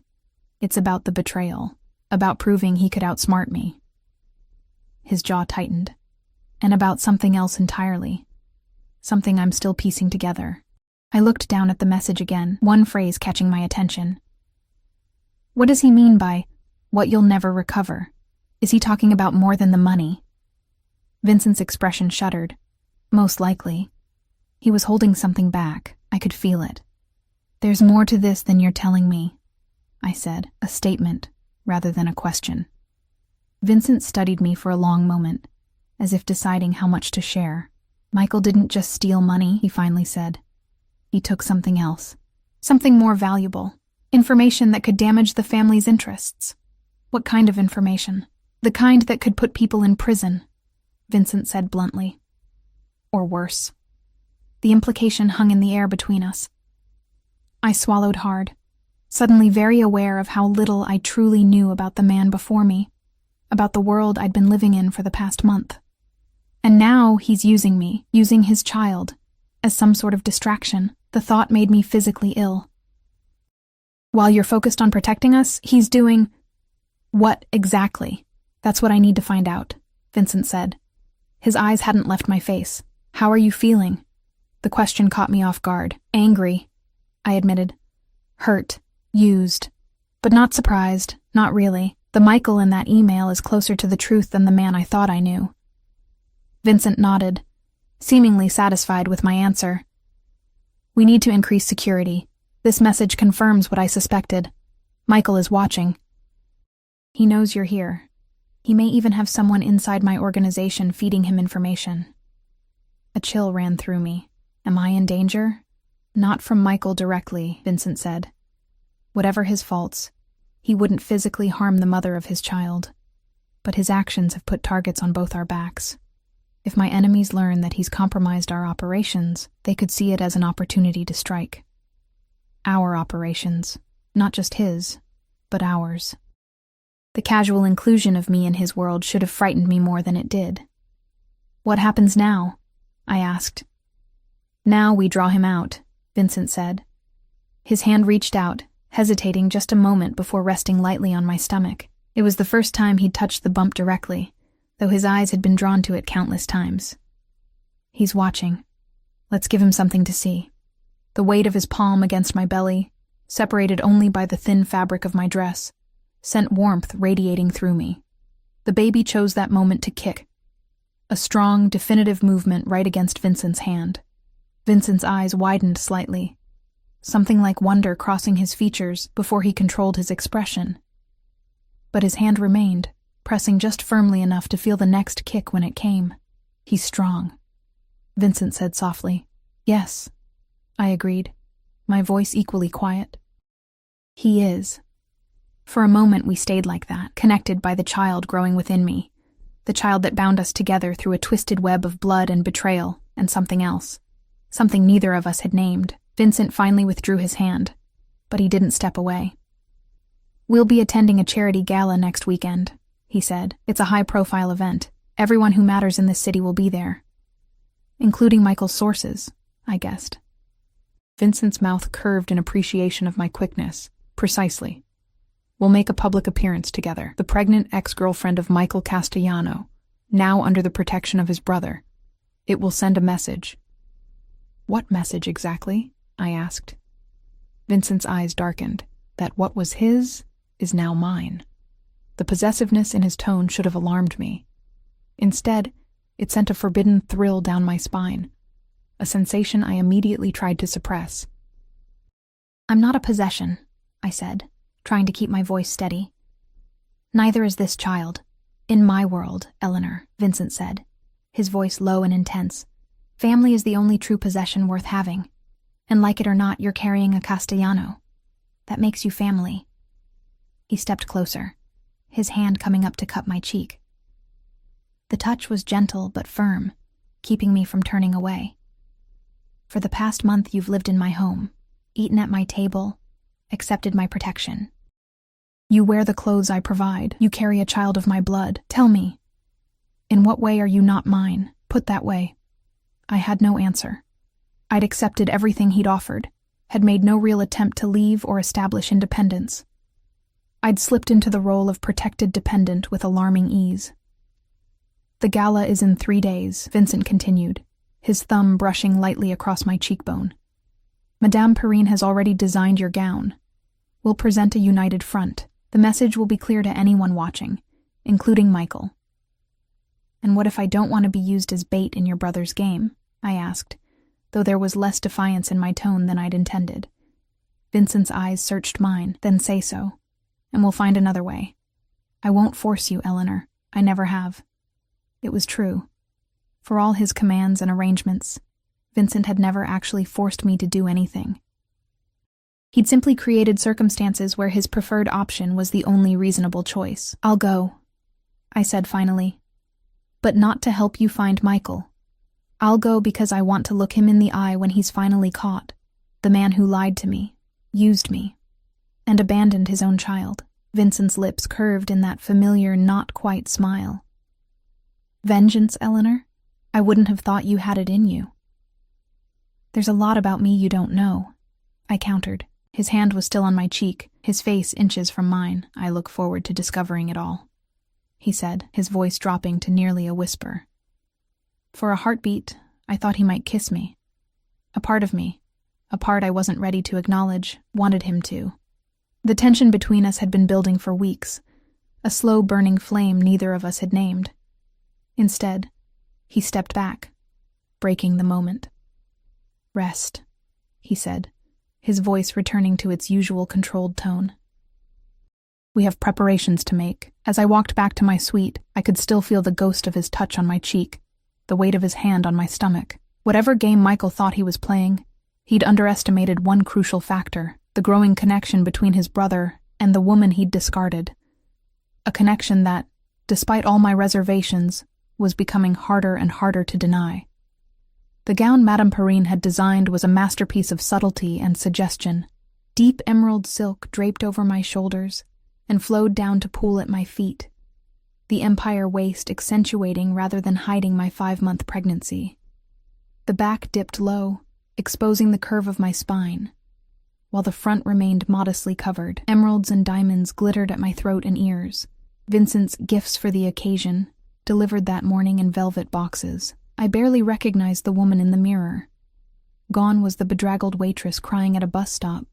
It's about the betrayal, about proving he could outsmart me. His jaw tightened. And about something else entirely. Something I'm still piecing together. I looked down at the message again, one phrase catching my attention. What does he mean by, what you'll never recover? Is he talking about more than the money? Vincent's expression shuddered. Most likely. He was holding something back. I could feel it. There's more to this than you're telling me, I said, a statement rather than a question. Vincent studied me for a long moment, as if deciding how much to share. Michael didn't just steal money, he finally said. He took something else. Something more valuable. Information that could damage the family's interests. What kind of information? The kind that could put people in prison, Vincent said bluntly. Or worse. The implication hung in the air between us. I swallowed hard, suddenly very aware of how little I truly knew about the man before me, about the world I'd been living in for the past month. And now he's using me, using his child, as some sort of distraction. The thought made me physically ill. While you're focused on protecting us, he's doing... What exactly? That's what I need to find out, Vincent said. His eyes hadn't left my face. How are you feeling? The question caught me off guard. Angry, I admitted. Hurt. Used. But not surprised. Not really. The Michael in that email is closer to the truth than the man I thought I knew. Vincent nodded, seemingly satisfied with my answer. We need to increase security. This message confirms what I suspected. Michael is watching. He knows you're here. He may even have someone inside my organization feeding him information. A chill ran through me. Am I in danger? Not from Michael directly, Vincent said. Whatever his faults, he wouldn't physically harm the mother of his child. But his actions have put targets on both our backs. If my enemies learn that he's compromised our operations, they could see it as an opportunity to strike. Our operations, not just his, but ours. The casual inclusion of me in his world should have frightened me more than it did. What happens now? I asked. Now we draw him out, Vincent said. His hand reached out, hesitating just a moment before resting lightly on my stomach. It was the first time he'd touched the bump directly, though his eyes had been drawn to it countless times. He's watching. Let's give him something to see. The weight of his palm against my belly, separated only by the thin fabric of my dress, sent warmth radiating through me. The baby chose that moment to kick. A strong, definitive movement right against Vincent's hand. Vincent's eyes widened slightly, something like wonder crossing his features before he controlled his expression. But his hand remained, pressing just firmly enough to feel the next kick when it came. He's strong, Vincent said softly. Yes, I agreed, my voice equally quiet. He is. For a moment we stayed like that, connected by the child growing within me, the child that bound us together through a twisted web of blood and betrayal and something else, something neither of us had named. Vincent finally withdrew his hand, but he didn't step away. We'll be attending a charity gala next weekend, he said. It's a high-profile event. Everyone who matters in this city will be there. Including Michael's sources, I guessed. Vincent's mouth curved in appreciation of my quickness. Precisely. We'll make a public appearance together. The pregnant ex-girlfriend of Michael Castellano, now under the protection of his brother. It will send a message. What message exactly? I asked. Vincent's eyes darkened. That what was his is now mine. The possessiveness in his tone should have alarmed me. Instead, It sent a forbidden thrill down my spine, a sensation I immediately tried to suppress. "I'm not a possession," I said, trying to keep my voice steady. "Neither is this child. In my world, Eleanor," Vincent said, his voice low and intense. "Family is the only true possession worth having. And like it or not, you're carrying a Castellano. That makes you family." He stepped closer, his hand coming up to cup my cheek. The touch was gentle but firm, keeping me from turning away. "For the past month you've lived in my home, eaten at my table, accepted my protection. You wear the clothes I provide, you carry a child of my blood. Tell me, in what way are you not mine? Put that way." I had no answer. I'd accepted everything he'd offered, had made no real attempt to leave or establish independence. I'd slipped into the role of protected dependent with alarming ease. "The gala is in 3 days," Vincent continued, his thumb brushing lightly across my cheekbone. "Madame Perrine has already designed your gown. We'll present a united front. The message will be clear to anyone watching, including Michael." "And what if I don't want to be used as bait in your brother's game?" I asked, though there was less defiance in my tone than I'd intended. Vincent's eyes searched mine. "Then say so, and we'll find another way. I won't force you, Eleanor. I never have." It was true. For all his commands and arrangements, Vincent had never actually forced me to do anything. He'd simply created circumstances where his preferred option was the only reasonable choice. "I'll go," I said finally. "But not to help you find Michael. I'll go because I want to look him in the eye when he's finally caught, the man who lied to me, used me, and abandoned his own child." Vincent's lips curved in that familiar not-quite smile. "Vengeance, Eleanor? I wouldn't have thought you had it in you." "There's a lot about me you don't know," I countered. His hand was still on my cheek, his face inches from mine. "I look forward to discovering it all," he said, his voice dropping to nearly a whisper. For a heartbeat, I thought he might kiss me. A part of me, a part I wasn't ready to acknowledge, wanted him to. The tension between us had been building for weeks, a slow burning flame neither of us had named. Instead, he stepped back, breaking the moment. "Rest," he said, his voice returning to its usual controlled tone. "We have preparations to make." As I walked back to my suite, I could still feel the ghost of his touch on my cheek, the weight of his hand on my stomach. Whatever game Michael thought he was playing, he'd underestimated one crucial factor, the growing connection between his brother and the woman he'd discarded. A connection that, despite all my reservations, was becoming harder and harder to deny. The gown Madame Perrine had designed was a masterpiece of subtlety and suggestion. Deep emerald silk draped over my shoulders and flowed down to pool at my feet, the empire waist accentuating rather than hiding my 5-month pregnancy. The back dipped low, exposing the curve of my spine, while the front remained modestly covered. Emeralds and diamonds glittered at my throat and ears. Vincent's gifts for the occasion, delivered that morning in velvet boxes. I barely recognized the woman in the mirror. Gone was the bedraggled waitress crying at a bus stop.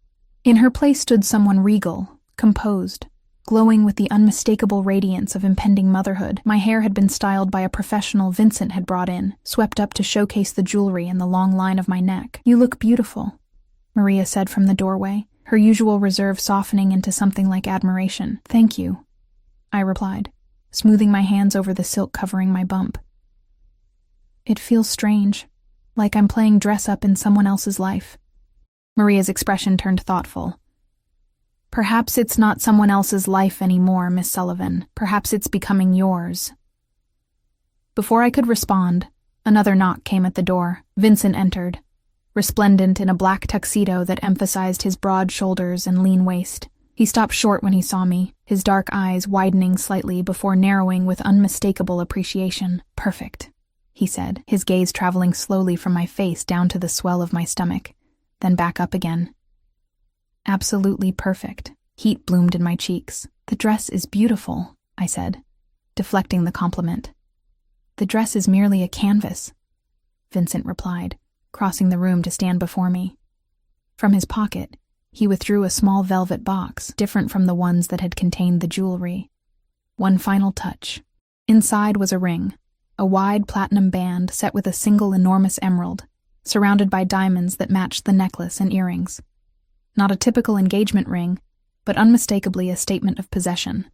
In her place stood someone regal, composed, glowing with the unmistakable radiance of impending motherhood. My hair had been styled by a professional Vincent had brought in, swept up to showcase the jewelry and the long line of my neck. "You look beautiful," Maria said from the doorway, her usual reserve softening into something like admiration. "Thank you," I replied, smoothing my hands over the silk covering my bump. "It feels strange, like I'm playing dress-up in someone else's life." Maria's expression turned thoughtful. "Perhaps it's not someone else's life anymore, Miss Sullivan. Perhaps it's becoming yours." Before I could respond, another knock came at the door. Vincent entered, resplendent in a black tuxedo that emphasized his broad shoulders and lean waist. He stopped short when he saw me, his dark eyes widening slightly before narrowing with unmistakable appreciation. "Perfect," he said, his gaze traveling slowly from my face down to the swell of my stomach, then back up again. "Absolutely perfect." Heat bloomed in my cheeks. "The dress is beautiful," I said, deflecting the compliment. "The dress is merely a canvas," Vincent replied, crossing the room to stand before me. From his pocket, he withdrew a small velvet box, different from the ones that had contained the jewelry. One final touch. Inside was a ring, a wide platinum band set with a single enormous emerald, surrounded by diamonds that matched the necklace and earrings. Not a typical engagement ring, but unmistakably a statement of possession.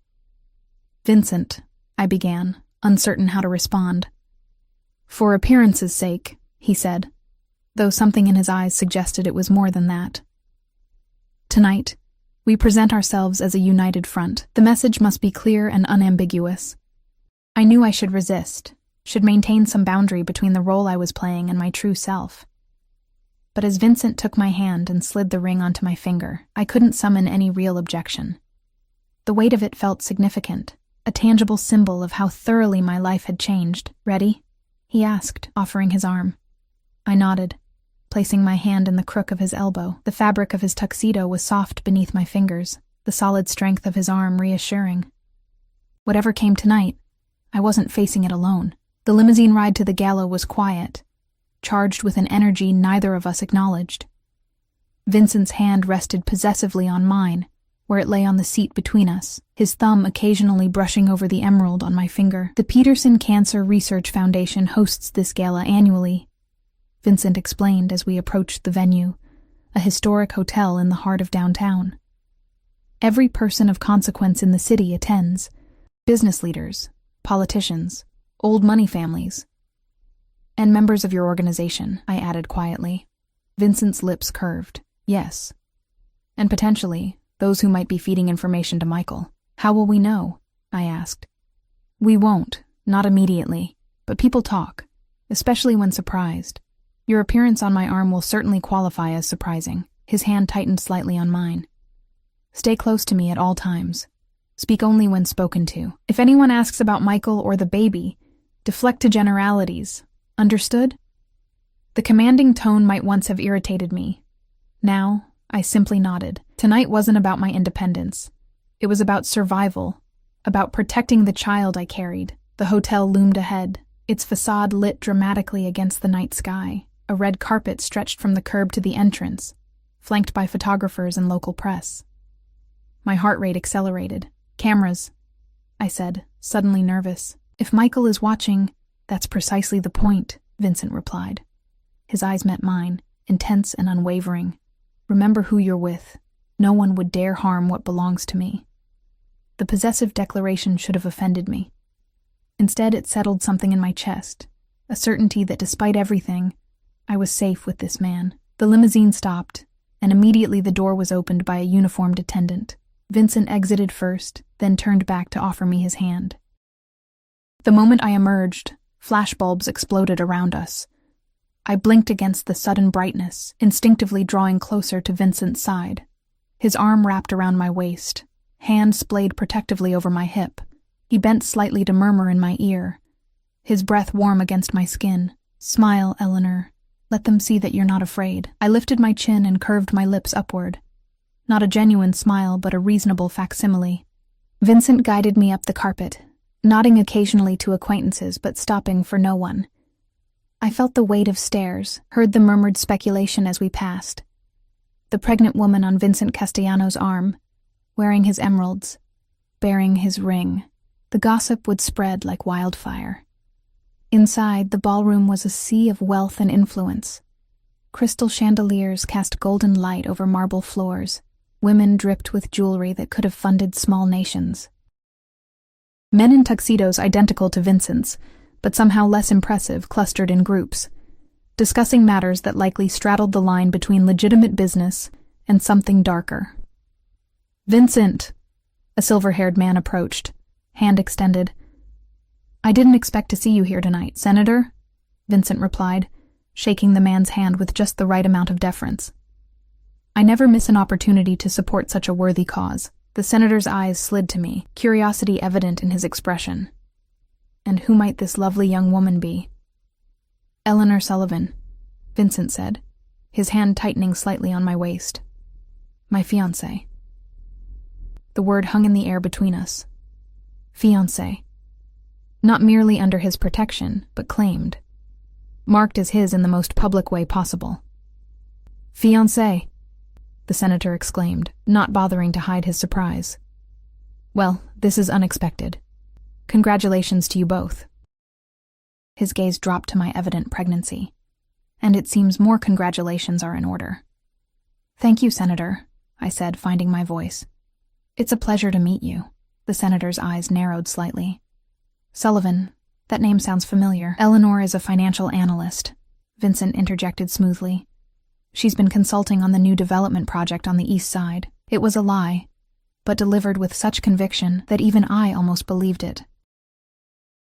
"Vincent," I began, uncertain how to respond. "For appearance's sake," he said, though something in his eyes suggested it was more than that. "Tonight, we present ourselves as a united front. The message must be clear and unambiguous." I knew I should resist, should maintain some boundary between the role I was playing and my true self. But as Vincent took my hand and slid the ring onto my finger, I couldn't summon any real objection. The weight of it felt significant, a tangible symbol of how thoroughly my life had changed. "Ready?" he asked, offering his arm. I nodded, placing my hand in the crook of his elbow. The fabric of his tuxedo was soft beneath my fingers, the solid strength of his arm reassuring. Whatever came tonight, I wasn't facing it alone. The limousine ride to the gala was quiet, charged with an energy neither of us acknowledged. Vincent's hand rested possessively on mine, where it lay on the seat between us, his thumb occasionally brushing over the emerald on my finger. "The Peterson Cancer Research Foundation hosts this gala annually," Vincent explained as we approached the venue, a historic hotel in the heart of downtown. "Every person of consequence in the city attends. Business leaders, politicians, old money families, and members of your organization," I added quietly. Vincent's lips curved. "Yes. And potentially, those who might be feeding information to Michael." "How will we know?" I asked. "We won't, not immediately, but people talk, especially when surprised. Your appearance on my arm will certainly qualify as surprising." His hand tightened slightly on mine. "Stay close to me at all times. Speak only when spoken to. If anyone asks about Michael or the baby, deflect to generalities. Understood?" The commanding tone might once have irritated me. Now, I simply nodded. Tonight wasn't about my independence. It was about survival, about protecting the child I carried. The hotel loomed ahead, its facade lit dramatically against the night sky. A red carpet stretched from the curb to the entrance, flanked by photographers and local press. My heart rate accelerated. "Cameras," I said, suddenly nervous. "If Michael is watching, that's precisely the point," Vincent replied. His eyes met mine, intense and unwavering. "Remember who you're with. No one would dare harm what belongs to me." The possessive declaration should have offended me. Instead, it settled something in my chest, a certainty that despite everything, I was safe with this man. The limousine stopped, and immediately the door was opened by a uniformed attendant. Vincent exited first, then turned back to offer me his hand. The moment I emerged, flashbulbs exploded around us. I blinked against the sudden brightness, instinctively drawing closer to Vincent's side. His arm wrapped around my waist, hand splayed protectively over my hip. He bent slightly to murmur in my ear, his breath warm against my skin. "Smile, Eleanor. Let them see that you're not afraid." I lifted my chin and curved my lips upward. Not a genuine smile, but a reasonable facsimile. Vincent guided me up the carpet, nodding occasionally to acquaintances but stopping for no one. I felt the weight of stares, heard the murmured speculation as we passed. The pregnant woman on Vincent Castellano's arm, wearing his emeralds, bearing his ring. The gossip would spread like wildfire. Inside, the ballroom was a sea of wealth and influence. Crystal chandeliers cast golden light over marble floors. Women dripped with jewelry that could have funded small nations. Men in tuxedos identical to Vincent's, but somehow less impressive, clustered in groups, discussing matters that likely straddled the line between legitimate business and something darker. "Vincent!" A silver-haired man approached, hand extended. "I didn't expect to see you here tonight, Senator," Vincent replied, shaking the man's hand with just the right amount of deference. I never miss an opportunity to support such a worthy cause. The senator's eyes slid to me, curiosity evident in his expression. And who might this lovely young woman be? "Eleanor Sullivan," Vincent said, his hand tightening slightly on my waist. "My fiancé." The word hung in the air between us. Fiancé. Not merely under his protection, but claimed. Marked as his in the most public way possible. "Fiancé," the senator exclaimed, not bothering to hide his surprise. "Well, this is unexpected. Congratulations to you both." His gaze dropped to my evident pregnancy. And it seems more congratulations are in order. Thank you, Senator, I said, finding my voice. It's a pleasure to meet you. The senator's eyes narrowed slightly. Sullivan, that name sounds familiar. Eleanor is a financial analyst, Vincent interjected smoothly. She's been consulting on the new development project on the east side. It was a lie, but delivered with such conviction that even I almost believed it.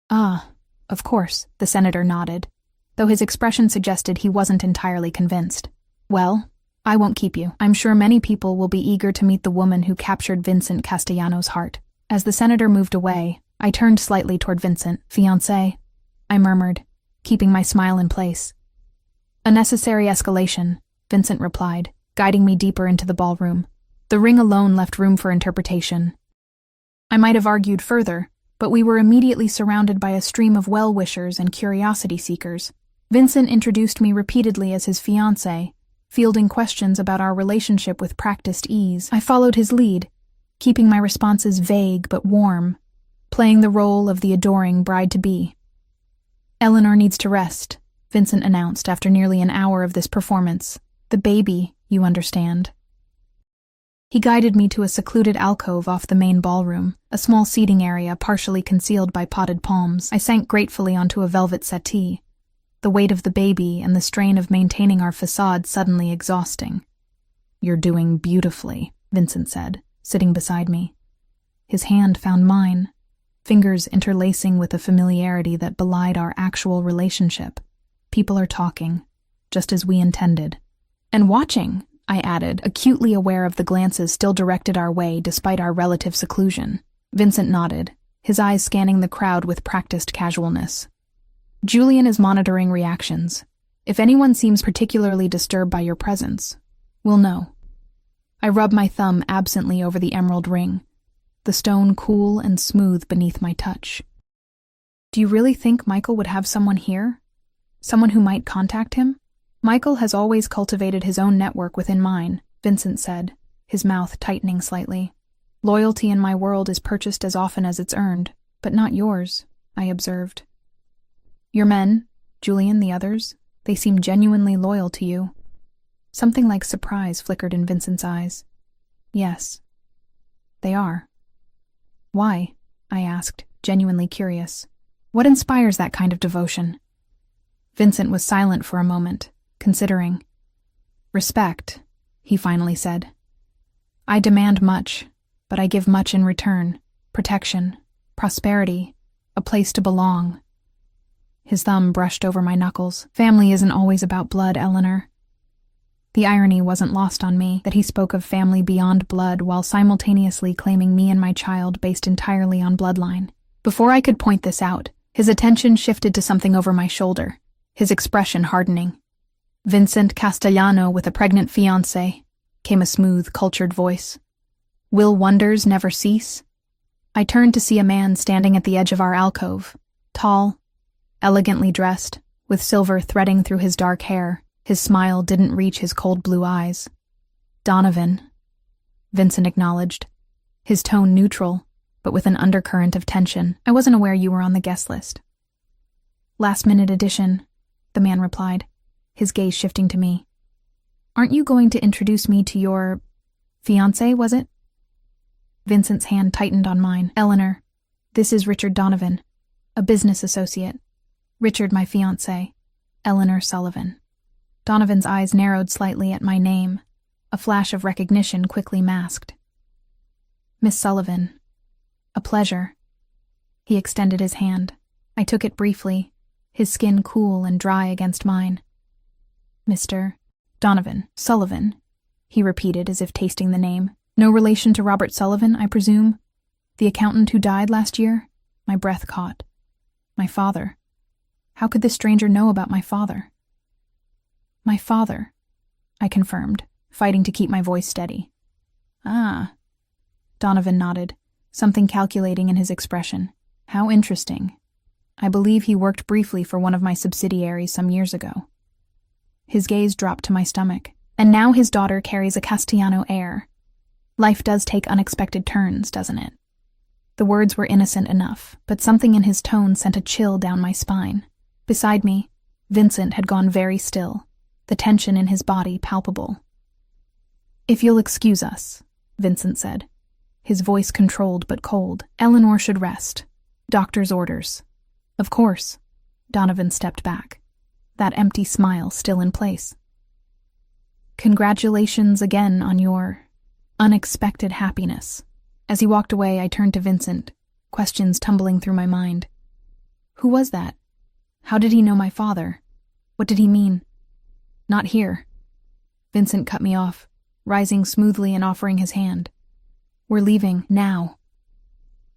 Ah, of course, the senator nodded, though his expression suggested he wasn't entirely convinced. Well, I won't keep you. I'm sure many people will be eager to meet the woman who captured Vincent Castellano's heart. As the senator moved away, I turned slightly toward Vincent. Fiancé, I murmured, keeping my smile in place. A necessary escalation, Vincent replied, guiding me deeper into the ballroom. The ring alone left room for interpretation. I might have argued further, but we were immediately surrounded by a stream of well-wishers and curiosity seekers. Vincent introduced me repeatedly as his fiancé, fielding questions about our relationship with practiced ease. I followed his lead, keeping my responses vague but warm, playing the role of the adoring bride-to-be. Eleanor needs to rest, Vincent announced after nearly an hour of this performance. The baby, you understand. He guided me to a secluded alcove off the main ballroom, a small seating area partially concealed by potted palms. I sank gratefully onto a velvet settee, the weight of the baby and the strain of maintaining our facade suddenly exhausting. You're doing beautifully, Vincent said, sitting beside me. His hand found mine, fingers interlacing with a familiarity that belied our actual relationship. People are talking, just as we intended. And watching, I added, acutely aware of the glances still directed our way despite our relative seclusion. Vincent nodded, his eyes scanning the crowd with practiced casualness. Julian is monitoring reactions. If anyone seems particularly disturbed by your presence, we'll know. I rubbed my thumb absently over the emerald ring, the stone cool and smooth beneath my touch. Do you really think Michael would have someone here? Someone who might contact him? Michael has always cultivated his own network within mine, Vincent said, his mouth tightening slightly. Loyalty in my world is purchased as often as it's earned, but not yours, I observed. Your men, Julian, the others, they seem genuinely loyal to you. Something like surprise flickered in Vincent's eyes. Yes, they are. Why? I asked, genuinely curious. What inspires that kind of devotion? Vincent was silent for a moment, considering. Respect, he finally said. I demand much, but I give much in return. Protection, prosperity, a place to belong. His thumb brushed over my knuckles. Family isn't always about blood, Eleanor. The irony wasn't lost on me that he spoke of family beyond blood while simultaneously claiming me and my child based entirely on bloodline. Before I could point this out, his attention shifted to something over my shoulder, his expression hardening. Vincent Castellano with a pregnant fiancé, came a smooth, cultured voice. Will wonders never cease? I turned to see a man standing at the edge of our alcove, tall, elegantly dressed, with silver threading through his dark hair. His smile didn't reach his cold blue eyes. Donovan, Vincent acknowledged, his tone neutral, but with an undercurrent of tension. I wasn't aware you were on the guest list. Last-minute addition, the man replied, his gaze shifting to me. Aren't you going to introduce me to your fiancé, was it? Vincent's hand tightened on mine. Eleanor, this is Richard Donovan, a business associate. Richard, my fiancé, Eleanor Sullivan. Donovan's eyes narrowed slightly at my name, a flash of recognition quickly masked. Miss Sullivan, a pleasure. He extended his hand. I took it briefly, his skin cool and dry against mine. Mr. Donovan, Sullivan, he repeated as if tasting the name. No relation to Robert Sullivan, I presume? The accountant who died last year? My breath caught. My father. How could this stranger know about my father? My father, I confirmed, fighting to keep my voice steady. Ah. Donovan nodded, something calculating in his expression. How interesting. I believe he worked briefly for one of my subsidiaries some years ago. His gaze dropped to my stomach. And now his daughter carries a Castellano heir. Life does take unexpected turns, doesn't it? The words were innocent enough, but something in his tone sent a chill down my spine. Beside me, Vincent had gone very still, the tension in his body palpable. "If you'll excuse us," Vincent said, his voice controlled but cold. "Eleanor should rest. Doctor's orders." "Of course." Donovan stepped back, that empty smile still in place. "Congratulations again on your unexpected happiness." As he walked away, I turned to Vincent, questions tumbling through my mind. Who was that? How did he know my father? What did he mean? "Not here." Vincent cut me off, rising smoothly and offering his hand. "We're leaving, now."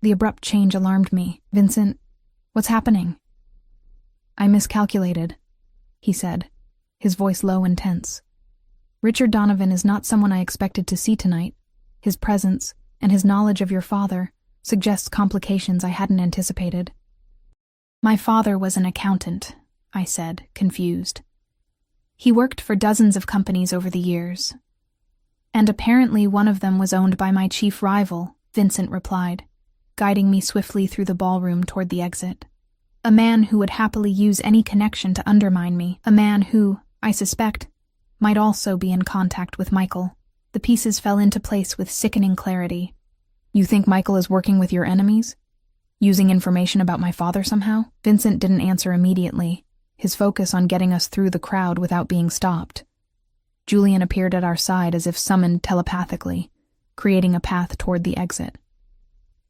The abrupt change alarmed me. "Vincent, what's happening?" "I miscalculated," he said, his voice low and tense. "Richard Donovan is not someone I expected to see tonight. His presence, and his knowledge of your father, suggests complications I hadn't anticipated." "My father was an accountant," I said, confused. "He worked for dozens of companies over the years. And apparently one of them was owned by my chief rival," Vincent replied, guiding me swiftly through the ballroom toward the exit. "A man who would happily use any connection to undermine me. A man who, I suspect, might also be in contact with Michael." The pieces fell into place with sickening clarity. "You think Michael is working with your enemies? Using information about my father somehow?" Vincent didn't answer immediately, his focus on getting us through the crowd without being stopped. Julian appeared at our side as if summoned telepathically, creating a path toward the exit.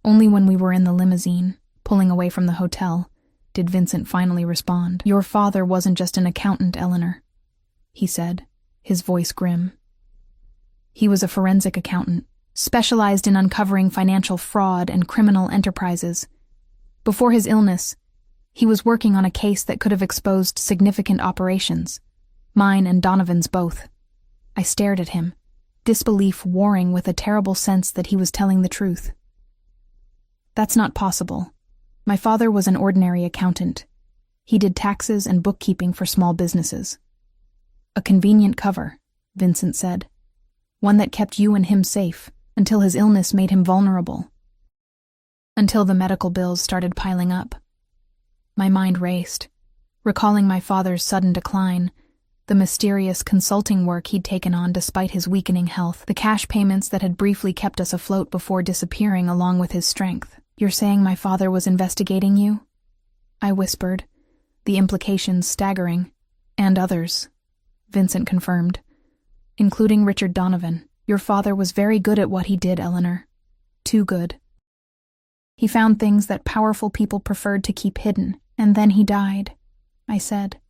Only when we were in the limousine, pulling away from the hotel, did Vincent finally respond. "Your father wasn't just an accountant, Eleanor," he said, his voice grim. "He was a forensic accountant, specialized in uncovering financial fraud and criminal enterprises. Before his illness, he was working on a case that could have exposed significant operations, mine and Donovan's both." I stared at him, disbelief warring with a terrible sense that he was telling the truth. "That's not possible. My father was an ordinary accountant. He did taxes and bookkeeping for small businesses." "A convenient cover," Vincent said. "One that kept you and him safe, until his illness made him vulnerable. Until the medical bills started piling up." My mind raced, recalling my father's sudden decline, the mysterious consulting work he'd taken on despite his weakening health, the cash payments that had briefly kept us afloat before disappearing along with his strength. "You're saying my father was investigating you?" I whispered, the implications staggering. "And others," Vincent confirmed, "including Richard Donovan. Your father was very good at what he did, Eleanor. Too good. He found things that powerful people preferred to keep hidden, and then he died," I said,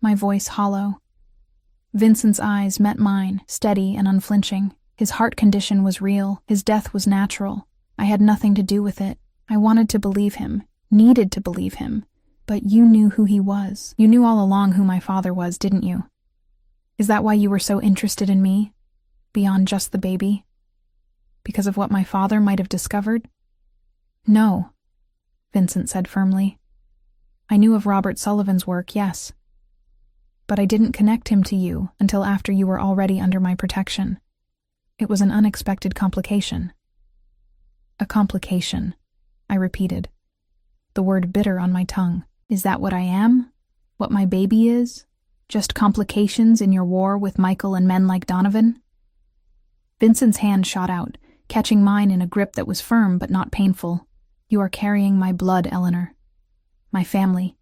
my voice hollow. Vincent's eyes met mine, steady and unflinching. His heart condition was real. His death was natural. I had nothing to do with it. I wanted to believe him, needed to believe him. But you knew who he was. You knew all along who my father was, didn't you? Is that why you were so interested in me? Beyond just the baby? Because of what my father might have discovered? "No," Vincent said firmly. "I knew of Robert Sullivan's work, yes. But I didn't connect him to you until after you were already under my protection. It was an unexpected complication." "A complication," I repeated, the word bitter on my tongue. "Is that what I am? What my baby is? Just complications in your war with Michael and men like Donovan?" Vincent's hand shot out, catching mine in a grip that was firm but not painful. "You are carrying my blood, Eleanor. My family.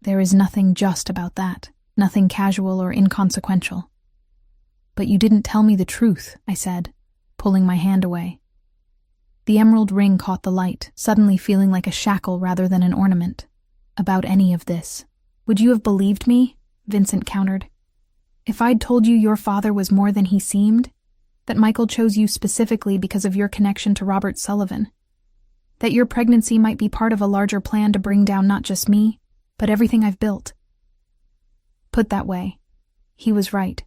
There is nothing just about that, nothing casual or inconsequential." "But you didn't tell me the truth," I said, pulling my hand away. The emerald ring caught the light, suddenly feeling like a shackle rather than an ornament. "About any of this. Would you have believed me?" Vincent countered. "If I'd told you your father was more than he seemed? That Michael chose you specifically because of your connection to Robert Sullivan? That your pregnancy might be part of a larger plan to bring down not just me, but everything I've built?" Put that way, he was right.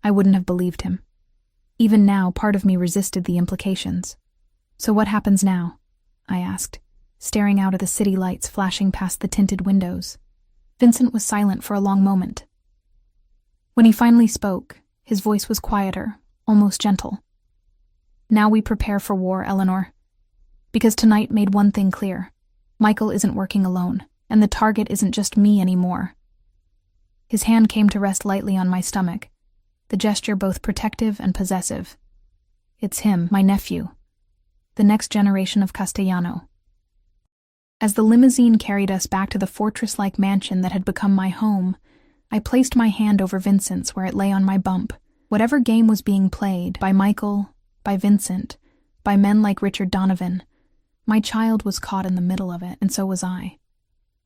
I wouldn't have believed him. Even now, part of me resisted the implications. "So what happens now?" I asked, staring out at the city lights flashing past the tinted windows. Vincent was silent for a long moment. When he finally spoke, his voice was quieter, almost gentle. "Now we prepare for war, Eleanor. Because tonight made one thing clear. Michael isn't working alone. And the target isn't just me anymore. His hand came to rest lightly on my stomach, the gesture both protective and possessive. It's him, my nephew, the next generation of Castellano. As the limousine carried us back to the fortress-like mansion that had become my home, I placed my hand over Vincent's where it lay on my bump. Whatever game was being played, by Michael, by Vincent, by men like Richard Donovan, my child was caught in the middle of it, and so was I.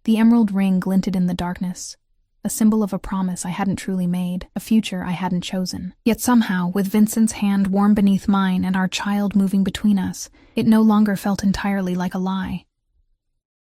The emerald ring glinted in the darkness, a symbol of a promise I hadn't truly made, a future I hadn't chosen. Yet somehow, with Vincent's hand warm beneath mine and our child moving between us, it no longer felt entirely like a lie.